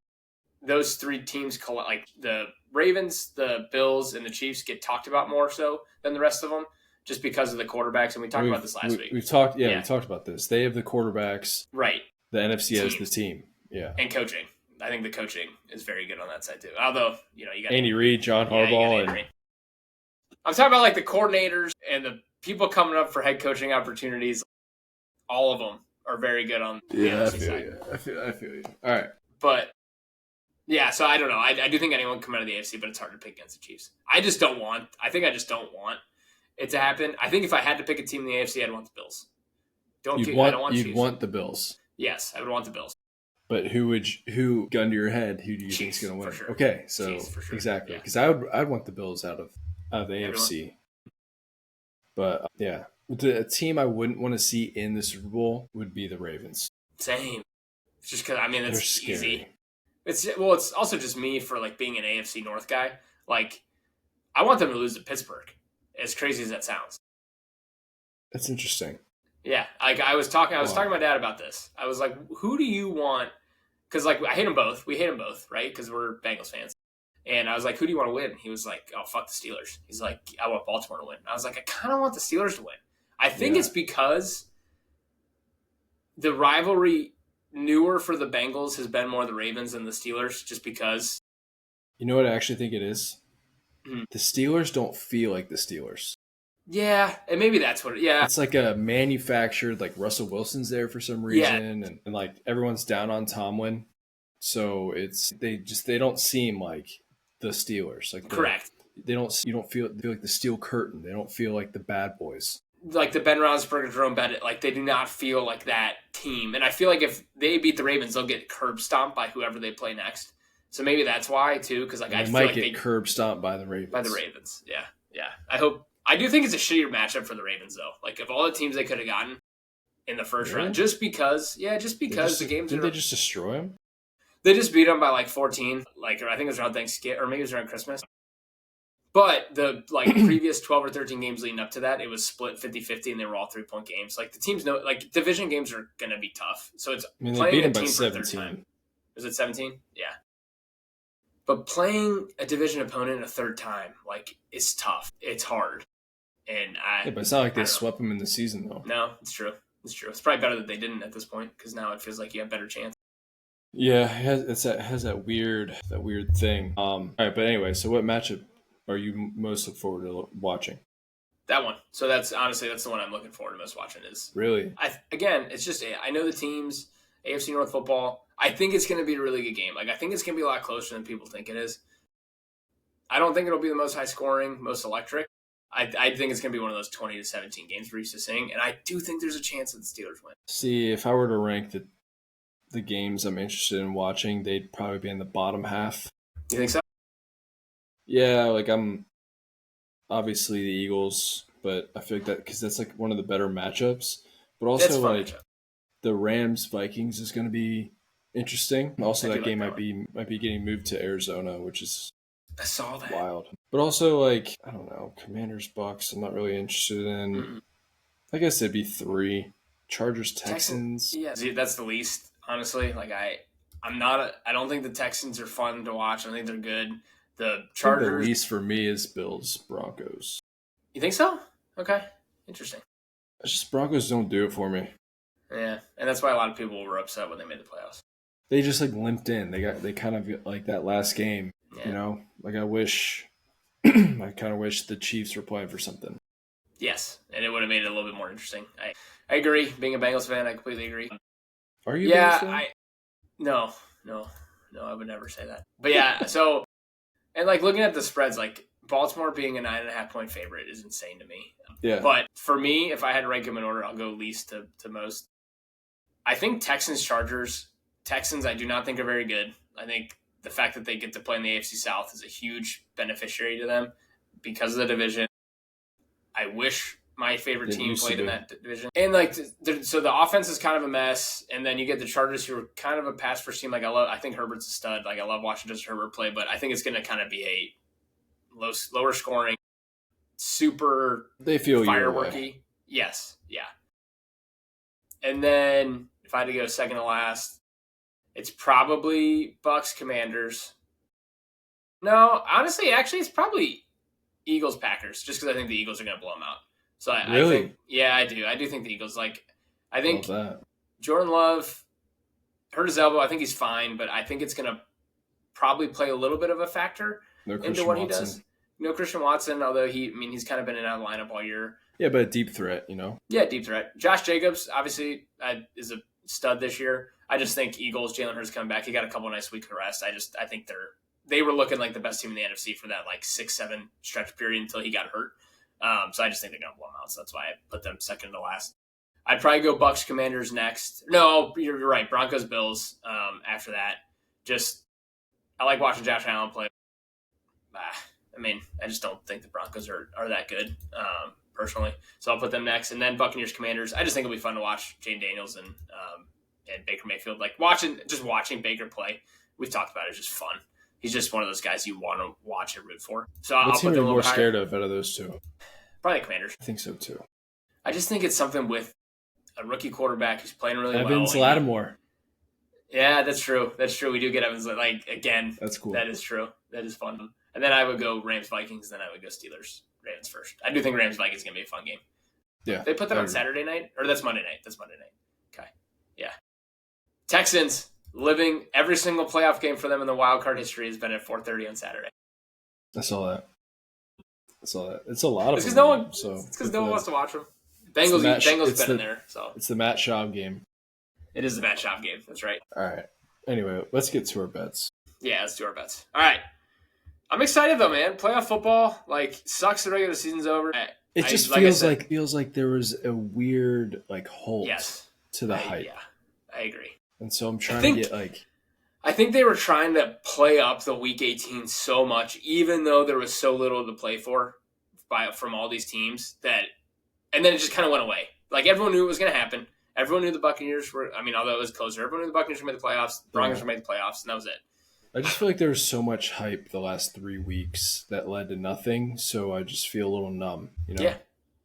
those 3 teams, like the Ravens, the Bills, and the Chiefs get talked about more so than the rest of them just because of the quarterbacks. And we talked about this last week.
We talked about this. They have the quarterbacks.
Right.
The NFC has the team. Yeah.
And coaching. I think the coaching is very good on that side too. Although, you got
Andy Reid, John Harbaugh.
I'm talking about like the coordinators and the people coming up for head coaching opportunities. All of them are very good on the NFC side.
I feel you. All right.
But yeah, so I don't know. I do think anyone can come out of the AFC, but it's hard to pick against the Chiefs. I just don't want it to happen. I think if I had to pick a team in the AFC, I'd want the Bills.
You'd want the Bills.
Yes, I would want the Bills.
But who gun to your head, who do you think is going to win?
Sure.
Okay, so
Chiefs, for sure.
Exactly. Because I'd want the Bills out of the AFC. But yeah, the team I wouldn't want to see in the Super Bowl would be the Ravens.
Same. Just because it's easy. It's also just me for like being an AFC North guy. Like, I want them to lose to Pittsburgh. As crazy as that sounds.
That's interesting.
Yeah, like I was talking to my dad about this. I was like, "Who do you want?" Because like I hate them both. We hate them both, right? Because we're Bengals fans. And I was like, "Who do you want to win?" He was like, "Oh, fuck the Steelers." He's like, "I want Baltimore to win." I was like, "I kind of want the Steelers to win." I think it's because the rivalry newer for the Bengals has been more the Ravens than the Steelers, just because.
You know what I actually think it is? Mm-hmm. The Steelers don't feel like the Steelers.
Yeah, and maybe that's what.
It's like a manufactured. Like Russell Wilson's there for some reason, and like everyone's down on Tomlin, so they don't seem like the Steelers. Like
correct.
You don't feel like the Steel Curtain. They don't feel like the bad boys.
Like the Ben Roethlisberger, Jerome Bettis, like they do not feel like that team. And I feel like if they beat the Ravens, they'll get curb stomped by whoever they play next. So maybe that's why too, because like I feel like they
curb stomped by the Ravens.
Yeah. I do think it's a shittier matchup for the Ravens though. Like of all the teams they could have gotten in the first round, just because the games.
Didn't they just destroy them?
They just beat them by like 14. Like I think it was around Thanksgiving, or maybe it was around Christmas. But the previous 12 or 13 games leading up to that, it was split 50-50, and they were all 3-point games. Like the teams know, like division games are going to be tough. So it's
they
playing
beat
a
them
team
by
for a third
17.
time. Was it 17? Yeah. But playing a division opponent a third time, like, is tough. It's hard. And
but it's not like they swept them in the season, though.
No, it's true. It's true. It's probably better that they didn't at this point because now it feels like you have better chance.
Yeah, it has that weird thing. All right, but anyway, so what matchup are you most look forward to watching?
That one. So that's honestly that's the one I'm looking forward to most watching. Is
Really?
again, it's just I know the teams, AFC North football. I think it's going to be a really good game. Like I think it's going to be a lot closer than people think it is. I don't think it'll be the most high scoring, most electric. I think it's going to be one of those 20-17 games we're used to seeing, and I do think there's a chance that the Steelers win.
See, if I were to rank the games I'm interested in watching, they'd probably be in the bottom half.
You think so?
Yeah, like I'm obviously the Eagles, but I feel like that because that's like one of the better matchups. But also like
matchup.
the Rams Vikings is going to be interesting. Also, that game
like
might be getting moved to Arizona, which is
I saw that.
wild. But also like I don't know, Commanders Bucks. I'm not really interested in.
Mm-mm.
I guess it'd be 3. Chargers Texans.
Yeah, see, that's the least honestly. Like I'm not. I don't think the Texans are fun to watch. I think they're good. The Chargers.
The least for me is Bills Broncos.
You think so? Okay, interesting.
It's just Broncos don't do it for me.
Yeah, and that's why a lot of people were upset when they made the playoffs.
They just like limped in. They kind of like that last game.
Yeah.
You know, like I wish. I kind of wish the Chiefs were playing for something.
Yes, and it would have made it a little bit more interesting. I agree. Being a Bengals fan, I completely agree.
Are you?
Yeah,
a Bengals fan?
No, I would never say that. But yeah, so and like looking at the spreads, like Baltimore being a 9.5-point favorite is insane to me.
Yeah.
But for me, if I had to rank them in order, I'll go least to most. I think Texans. I do not think are very good. I think the fact that they get to play in the AFC South is a huge beneficiary to them because of the division. I wish my favorite team played in that division. And like, so the offense is kind of a mess. And then you get the Chargers, who are kind of a pass first team. Like I think Herbert's a stud. Like I love watching Justin Herbert play, but I think it's going to kind of be a lower scoring, super
they feel
fireworky. Yes. Yeah. And then if I had to go second to last, it's probably Bucks Commanders. No, honestly, actually, it's probably Eagles Packers, just because I think the Eagles are going to blow them out. So I think, yeah, I do. I do think the Eagles. Like, I think Jordan Love hurt his elbow. I think he's fine, but I think it's going to probably play a little bit of a factor into what he does. No Christian Watson, although he's kind of been in and out of the lineup all year.
Yeah, but a deep threat, you know.
Yeah, deep threat. Josh Jacobs obviously is a stud this year. I just think Eagles, Jalen Hurts coming back. He got a couple of nice weeks of rest. I think they were looking like the best team in the NFC for that like 6-7 stretch period until he got hurt. So I just think they're going to blow them out. So that's why I put them second to last. I'd probably go Bucks Commanders next. No, you're right. Broncos Bills after that. Just I like watching Josh Allen play. I just don't think the Broncos are that good personally. So I'll put them next, and then Buccaneers Commanders. I just think it'll be fun to watch Jane Daniels and Baker Mayfield. Like watching Baker play. We've talked about it. It's just fun. He's just one of those guys you want to watch and root for. So I'll put them a little more
scared of out of those two.
Probably the Commanders.
I think so too.
I just think it's something with a rookie quarterback who's playing really well.
Evans Lattimore.
Yeah, that's true. We do get Evans. Like again,
that's cool.
That is true. That is fun. And then I would go Rams Vikings. Then I would go Steelers Ravens first. I do think Rams Vikings is gonna be a fun game.
Yeah,
they put that on Saturday night, or that's Monday night. Okay, yeah. Texans living every single playoff game for them in the wild card history has been at 4:30 on Saturday.
I saw that. It's a lot of.
It's because no one wants to watch them. Bengals been in there, so
it's the Matt Schaub game.
It is the Matt Schaub game. That's right.
All right. Anyway, let's get to our bets.
Yeah, let's do our bets. All right. I'm excited though, man. Playoff football, like, sucks the regular season's over.
It just feels like there was a weird halt to the hype.
Yeah, I agree.
And so I'm trying to get
I think they were trying to play up the Week 18 so much, even though there was so little to play for from all these teams and then it just kind of went away. Like everyone knew it was going to happen. Everyone knew the Buccaneers were. Although it was closer, everyone knew the Buccaneers were made the playoffs. The Broncos were made the playoffs, and that was it.
I just feel like there was so much hype the last 3 weeks that led to nothing. So I just feel a little numb. You know?
Yeah,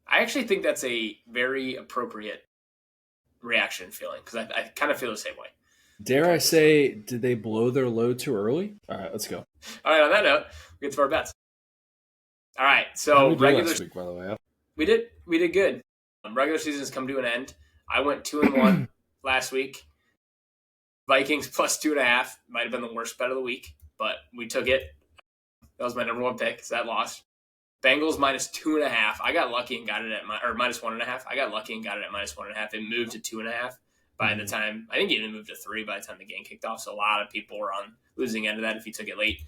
I actually think that's a very appropriate reaction feeling because I kind of feel the same way.
Dare I say, did they blow their load too early? All right, let's go.
All right, on that note, we get to our bets. All right, so
regular last week, by the way.
We did good. Regular season has come to an end. I went 2-1 last week. Vikings plus 2.5 might have been the worst bet of the week, but we took it. That was my number one pick, so that lost. Bengals minus 2.5. I got lucky and got it at minus 1.5. I got lucky and got it at minus 1.5. It moved to 2.5 by the time, I think it even moved to 3 by the time the game kicked off. So a lot of people were on losing end of that if you took it late.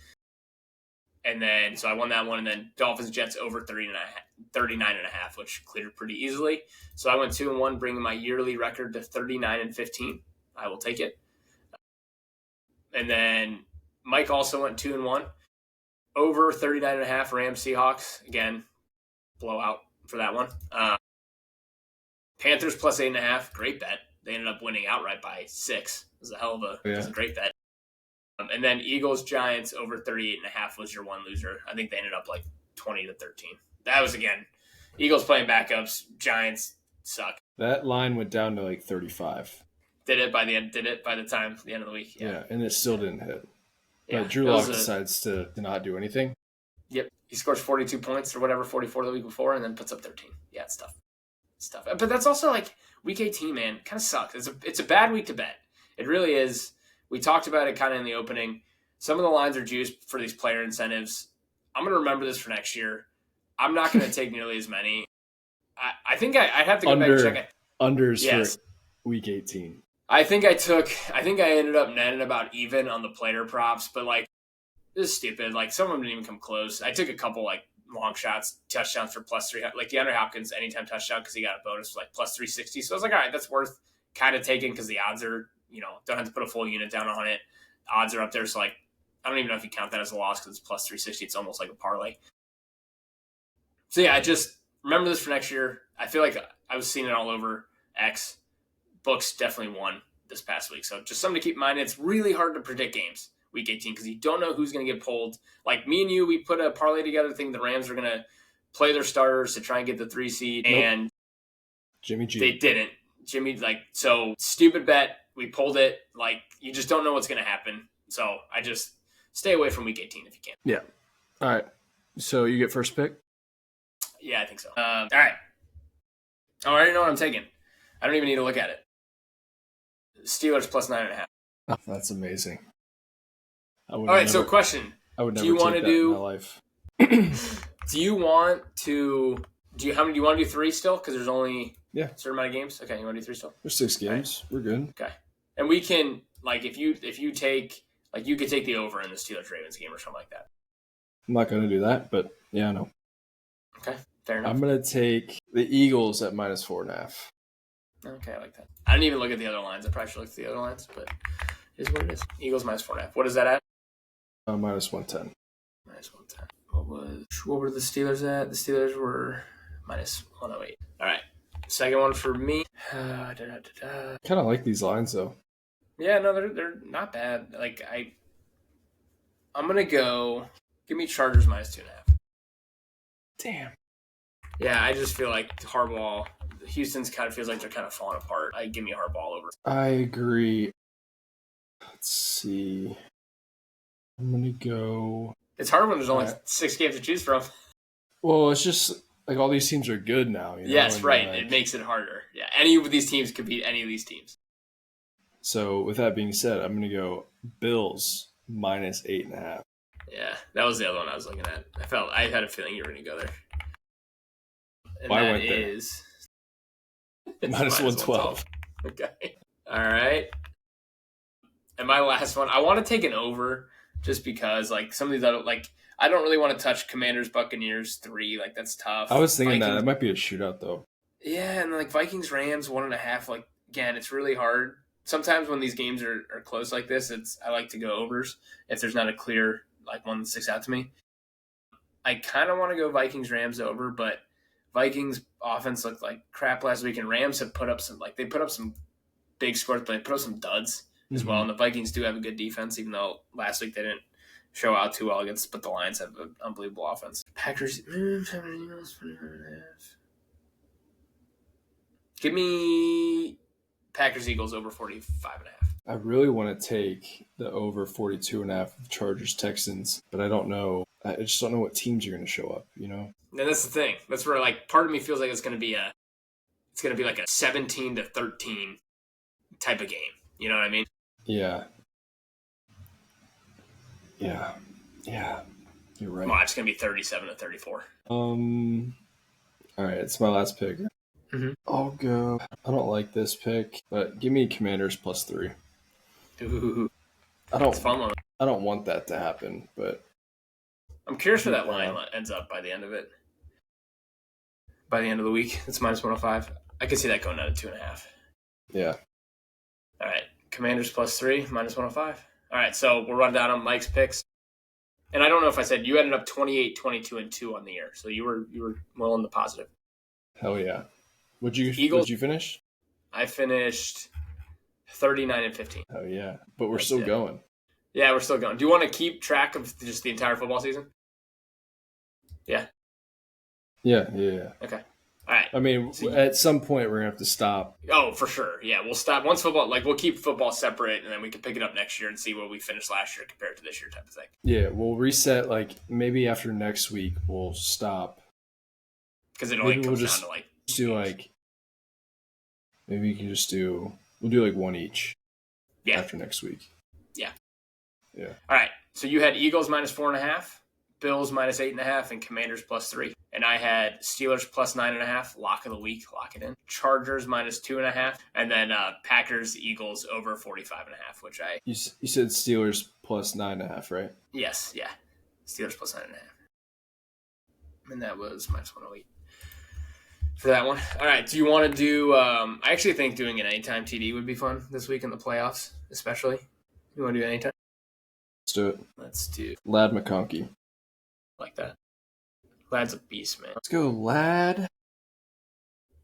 And then, so I won that one. And then Dolphins Jets over 39.5, which cleared pretty easily. So I went 2-1, bringing my yearly record to 39-15. I will take it. And then Mike also went 2-1. Over 39.5 Rams Seahawks. Again, blowout for that one. Panthers plus 8.5. Great bet. They ended up winning outright by 6. It was a hell of a, it was a great bet. And then Eagles Giants over 38.5 was your one loser. I think they ended up like 20-13. That was, again, Eagles playing backups. Giants suck.
That line went down to like 35.
Did it by the end of the week.
Yeah, and it still didn't hit.
Yeah,
but Drew Lock decides to not do anything.
Yep. He scores 42 points or whatever, 44 the week before, and then puts up 13. Yeah, it's tough. It's tough. But that's also like week 18, man. Kind of sucks. It's a bad week to bet. It really is. We talked about it kind of in the opening. Some of the lines are juiced for these player incentives. I'm going to remember this for next year. I'm not going to take nearly as many. I think I'd have to go back and check it.
Unders for week 18.
I think I ended up netting about even on the player props, but like, this is stupid. Like, some of them didn't even come close. I took a couple like long shots, touchdowns for plus 300. Like DeAndre Hopkins, anytime touchdown because he got a bonus was like plus 360. So I was like, all right, that's worth kind of taking because the odds are, don't have to put a full unit down on it. Odds are up there. So like, I don't even know if you count that as a loss because it's plus 360. It's almost like a parlay. So yeah, I just remember this for next year. I feel like I was seeing it all over X. Books definitely won this past week. So just something to keep in mind. It's really hard to predict games week 18 because you don't know who's going to get pulled. Like me and you, we put a parlay together thinking the Rams are going to play their starters to try and get the 3 seed. Nope. And
Jimmy G.
They didn't. So stupid bet. We pulled it. Like, you just don't know what's going to happen. So I just stay away from week 18 if you can.
Yeah. All right. So you get first pick?
Yeah, I think so. All right. I already know what I'm taking. I don't even need to look at it. Steelers plus 9.5.
Oh, that's amazing.
All right, so question.
I would never do you want to do in my life.
Do you want to how many do you want to do 3 still? Because there's only a certain amount of games. Okay, you want to do 3 still?
There's 6 games. Right. We're good.
Okay. And we can, like, if you take, like, you could take the over in the Steelers-Ravens game or something like that.
I'm not going to do that, but yeah, I know.
Okay, fair enough.
I'm going to take the Eagles at minus 4.5.
Okay, I like that. I didn't even look at the other lines. I probably should look at the other lines, but it is what it is. Eagles minus 4.5. What is that at?
Minus 110.
Minus 110. What were the Steelers at? The Steelers were minus 108. All right. Second one for me.
Kind of like these lines, though.
Yeah, no, they're not bad. Like, I'm going to go, give me Chargers minus 2.5.
Damn.
Yeah, I just feel like Harbaugh, Houston's kind of feels like they're kind of falling apart. Give me Harbaugh over.
I agree. Let's see. I'm going to go.
It's hard when there's only 6 games to choose from.
Well, it's just like all these teams are good now.
Yes, right. It makes it harder. Yeah, any of these teams could beat any of these teams.
So with that being said, I'm going to go Bills minus 8.5.
Yeah, that was the other one I was looking at. I had a feeling you were going to go there. And
I went there.
Is
minus 112.
Okay. All right. And my last one, I want to take an over just because, like, some of these other, like, I don't really want to touch Commanders Buccaneers 3. Like, that's tough.
I was thinking Vikings, that it might be a shootout though.
Yeah, and like Vikings Rams 1.5. Like, again, it's really hard. Sometimes when these games are close like this, I like to go overs if there's not a clear like one that sticks out to me. I kind of want to go Vikings Rams over, but Vikings offense looked like crap last week, and Rams have put up some big scores, but they put up some duds as well. And the Vikings do have a good defense, even though last week they didn't show out too well against, but the Lions have an unbelievable offense. Packers, give me Packers Eagles over 45.5.
I really want to take the over 42.5 of Chargers Texans, but I don't know. I just don't know what teams are going to show up,
And that's the thing. That's where, like, part of me feels like it's going to be it's going to be like a 17-13 type of game. You know what I mean?
Yeah. Yeah. Yeah. You're right.
Well, it's going to be 37-34.
All right, it's my last pick.
Mhm.
I'll go. I don't like this pick, but give me Commanders +3.
Ooh,
I don't.
it's a fun one.
I don't want that to happen, but
I'm curious where that line ends up by the end of it. By the end of the week, it's -105. I could see that going down to 2.5.
yeah.
All right, Commanders +3, -105. All right, so we'll run down on Mike's picks. And I don't know if I said you ended up 28, 22, and 2 on the year, so you were well in the positive.
Hell yeah. Would you finish?
I finished 39 and 15.
Oh yeah, but we're still going.
Yeah, we're still going. Do you want to keep track of just the entire football season? Yeah.
Yeah.
Okay. All right.
I mean, at some point we're gonna have to stop.
Oh, for sure. Yeah, we'll stop once football. Like we'll keep football separate, and then we can pick it up next year and see where we finished last year compared to this year, type of thing.
Yeah, we'll reset. Like maybe after next week we'll stop
because it only comes down to like
do like maybe you can just do we'll do like one each.
Yeah.
After next week.
Yeah.
Yeah.
All right. So you had Eagles -4.5, Bills -8.5, and Commanders +3. And I had Steelers +9.5, lock of the week, lock it in. Chargers -2.5, and then Packers Eagles over 45.5, which I
you said Steelers +9.5, right?
Yes, yeah, Steelers +9.5, and that was -108 for that one. All right. Do you want to do? I actually think doing an anytime TD would be fun this week in the playoffs, especially. You want to do anytime?
Let's do it.
Let's do
Lad McConkey.
Like that. Lad's a beast, man.
Let's go, Lad.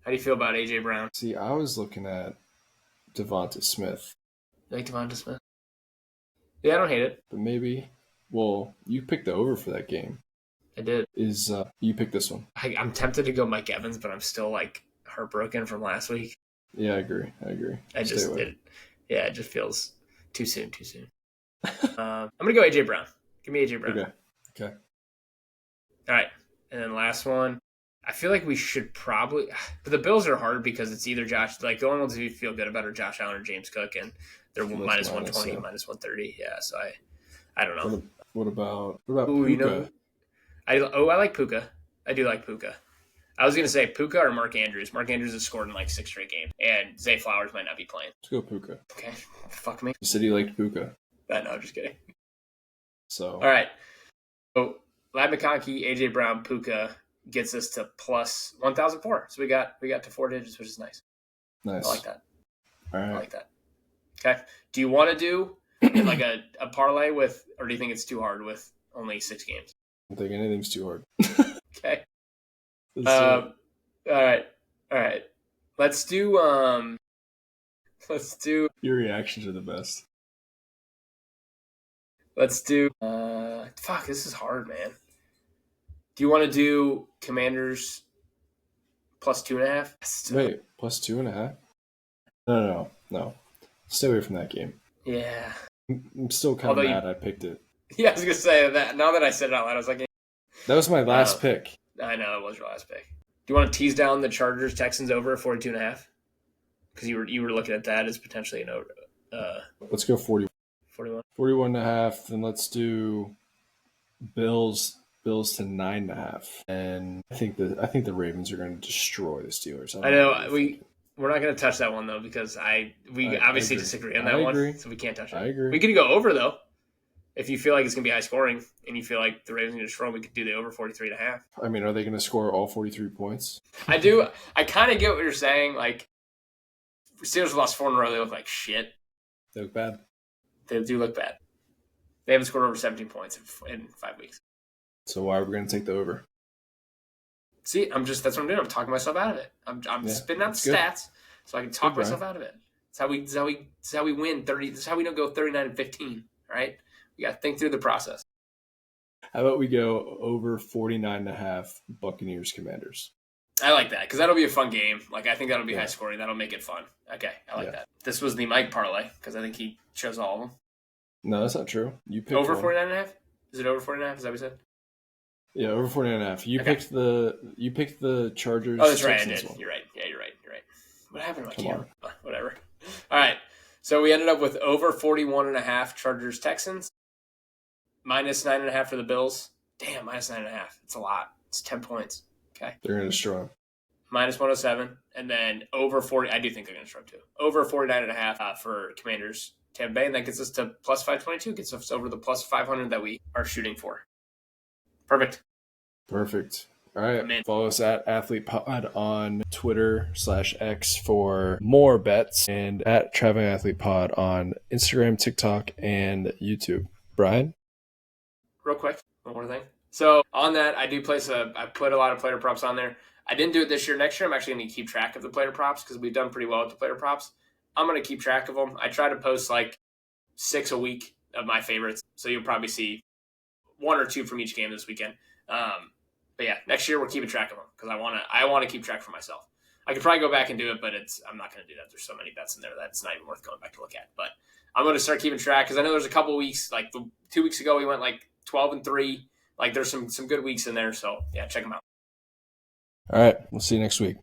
How do you feel about AJ Brown?
See, I was looking at Devonta Smith.
You like Devonta Smith? Yeah, I don't hate it.
But maybe, well, you picked the over for that game.
I did.
You picked this one?
I'm tempted to go Mike Evans, but I'm still like heartbroken from last week.
Yeah, I agree.
It just feels too soon. I'm gonna go AJ Brown. Give me AJ Brown.
Okay.
All right, and then last one. I feel like we should probably, but the Bills are hard because it's either Josh, like the only ones you feel good about are Josh Allen or James Cook, and they're -120, -130. Yeah, so I don't know.
What about Puka?
Ooh, I like Puka. I do like Puka. I was gonna say Puka or Mark Andrews. Mark Andrews has scored in like 6 straight games, and Zay Flowers might not be playing.
Let's go Puka.
Okay, fuck me.
You said you liked Puka.
No, I'm just kidding.
So
all right. So Lad McConkey, AJ Brown, Puka gets us to +1,004. So we got to 4 digits, which is nice.
Nice.
I like that.
All right.
I like that. Okay. Do you want to do like a parlay with, or do you think it's too hard with only 6 games?
I don't think anything's too hard.
Okay. All right. Let's do.
Your reactions are the best.
Let's do. Fuck, this is hard, man. Do you want to do Commanders +2.5?
Wait, +2.5? No. Stay away from that game.
Yeah.
I'm still kind of mad I picked it.
Yeah, I was gonna say that. Now that I said it out loud, I was like,
that was my last pick.
I know it was your last pick. Do you want to tease down the Chargers Texans over 42.5? Because you were looking at that as potentially an over.
Let's go 41. 41.5. Then let's do Bills to 9.5. And I think the Ravens are going to destroy the Steelers.
I know we're not going to touch that one though because we obviously disagree on that one, so we can't touch it.
I agree.
We could go over though. If you feel like it's going to be high scoring and you feel like the Ravens are going to destroy, we could do the over 43.5.
I mean, are they going to score all 43 points?
I do. I kind of get what you're saying. Like, Steelers have lost 4 in a row. They look like shit.
They look bad.
They do look bad. They haven't scored over 17 points in 5 weeks.
So why are we going to take the over?
See, that's what I'm doing. I'm talking myself out of it. I'm spitting out the stats so I can talk myself out of it. That's how we win 30. That's how we don't go 39-15. Right? We got to think through the process.
How about we go over 49.5 Buccaneers Commanders?
I like that because that'll be a fun game. Like I think that'll be high scoring. That'll make it fun. Okay, I like that. This was the Mike parlay because I think he chose all of them.
No, that's not true. You picked
over 49.5. Is it over 49.5? Is that what you said?
Yeah, over 49.5. You picked the Chargers.
Oh, that's right. I did. You're right. Yeah, you're right. What happened to my
Come
camera? Whatever. All right. So we ended up with over 41.5 Chargers Texans, minus 9.5 for the Bills. Damn, minus 9.5. It's a lot. It's 10 points. Okay.
They're going to destroy them.
Minus 107. And then over 40. I do think they're going to destroy too. Over 49.5 for Commanders Tampa Bay. And that gets us to plus 522. Gets us over the plus 500 that we are shooting for. Perfect.
All right. Follow us at Athlete Pod on Twitter /X for more bets, and at Traveling Athlete Pod on Instagram, TikTok, and YouTube. Brian?
Real quick, one more thing. So on that, I put a lot of player props on there. I didn't do it this year. Next year, I'm actually going to keep track of the player props because we've done pretty well with the player props. I'm going to keep track of them. I try to post like 6 a week of my favorites. So you'll probably see 1 or 2 from each game this weekend. But yeah, next year we're keeping track of them because I want to keep track for myself. I could probably go back and do it, but I'm not going to do that. There's so many bets in there that it's not even worth going back to look at. But I'm going to start keeping track because I know there's a couple weeks, like 2 weeks ago, we went like 12-3. Like there's some good weeks in there. So yeah, check them out.
All right. We'll see you next week.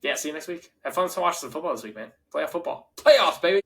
Yeah, see you next week. Have fun to watch some football this week, man. Playoff football. Playoffs, baby.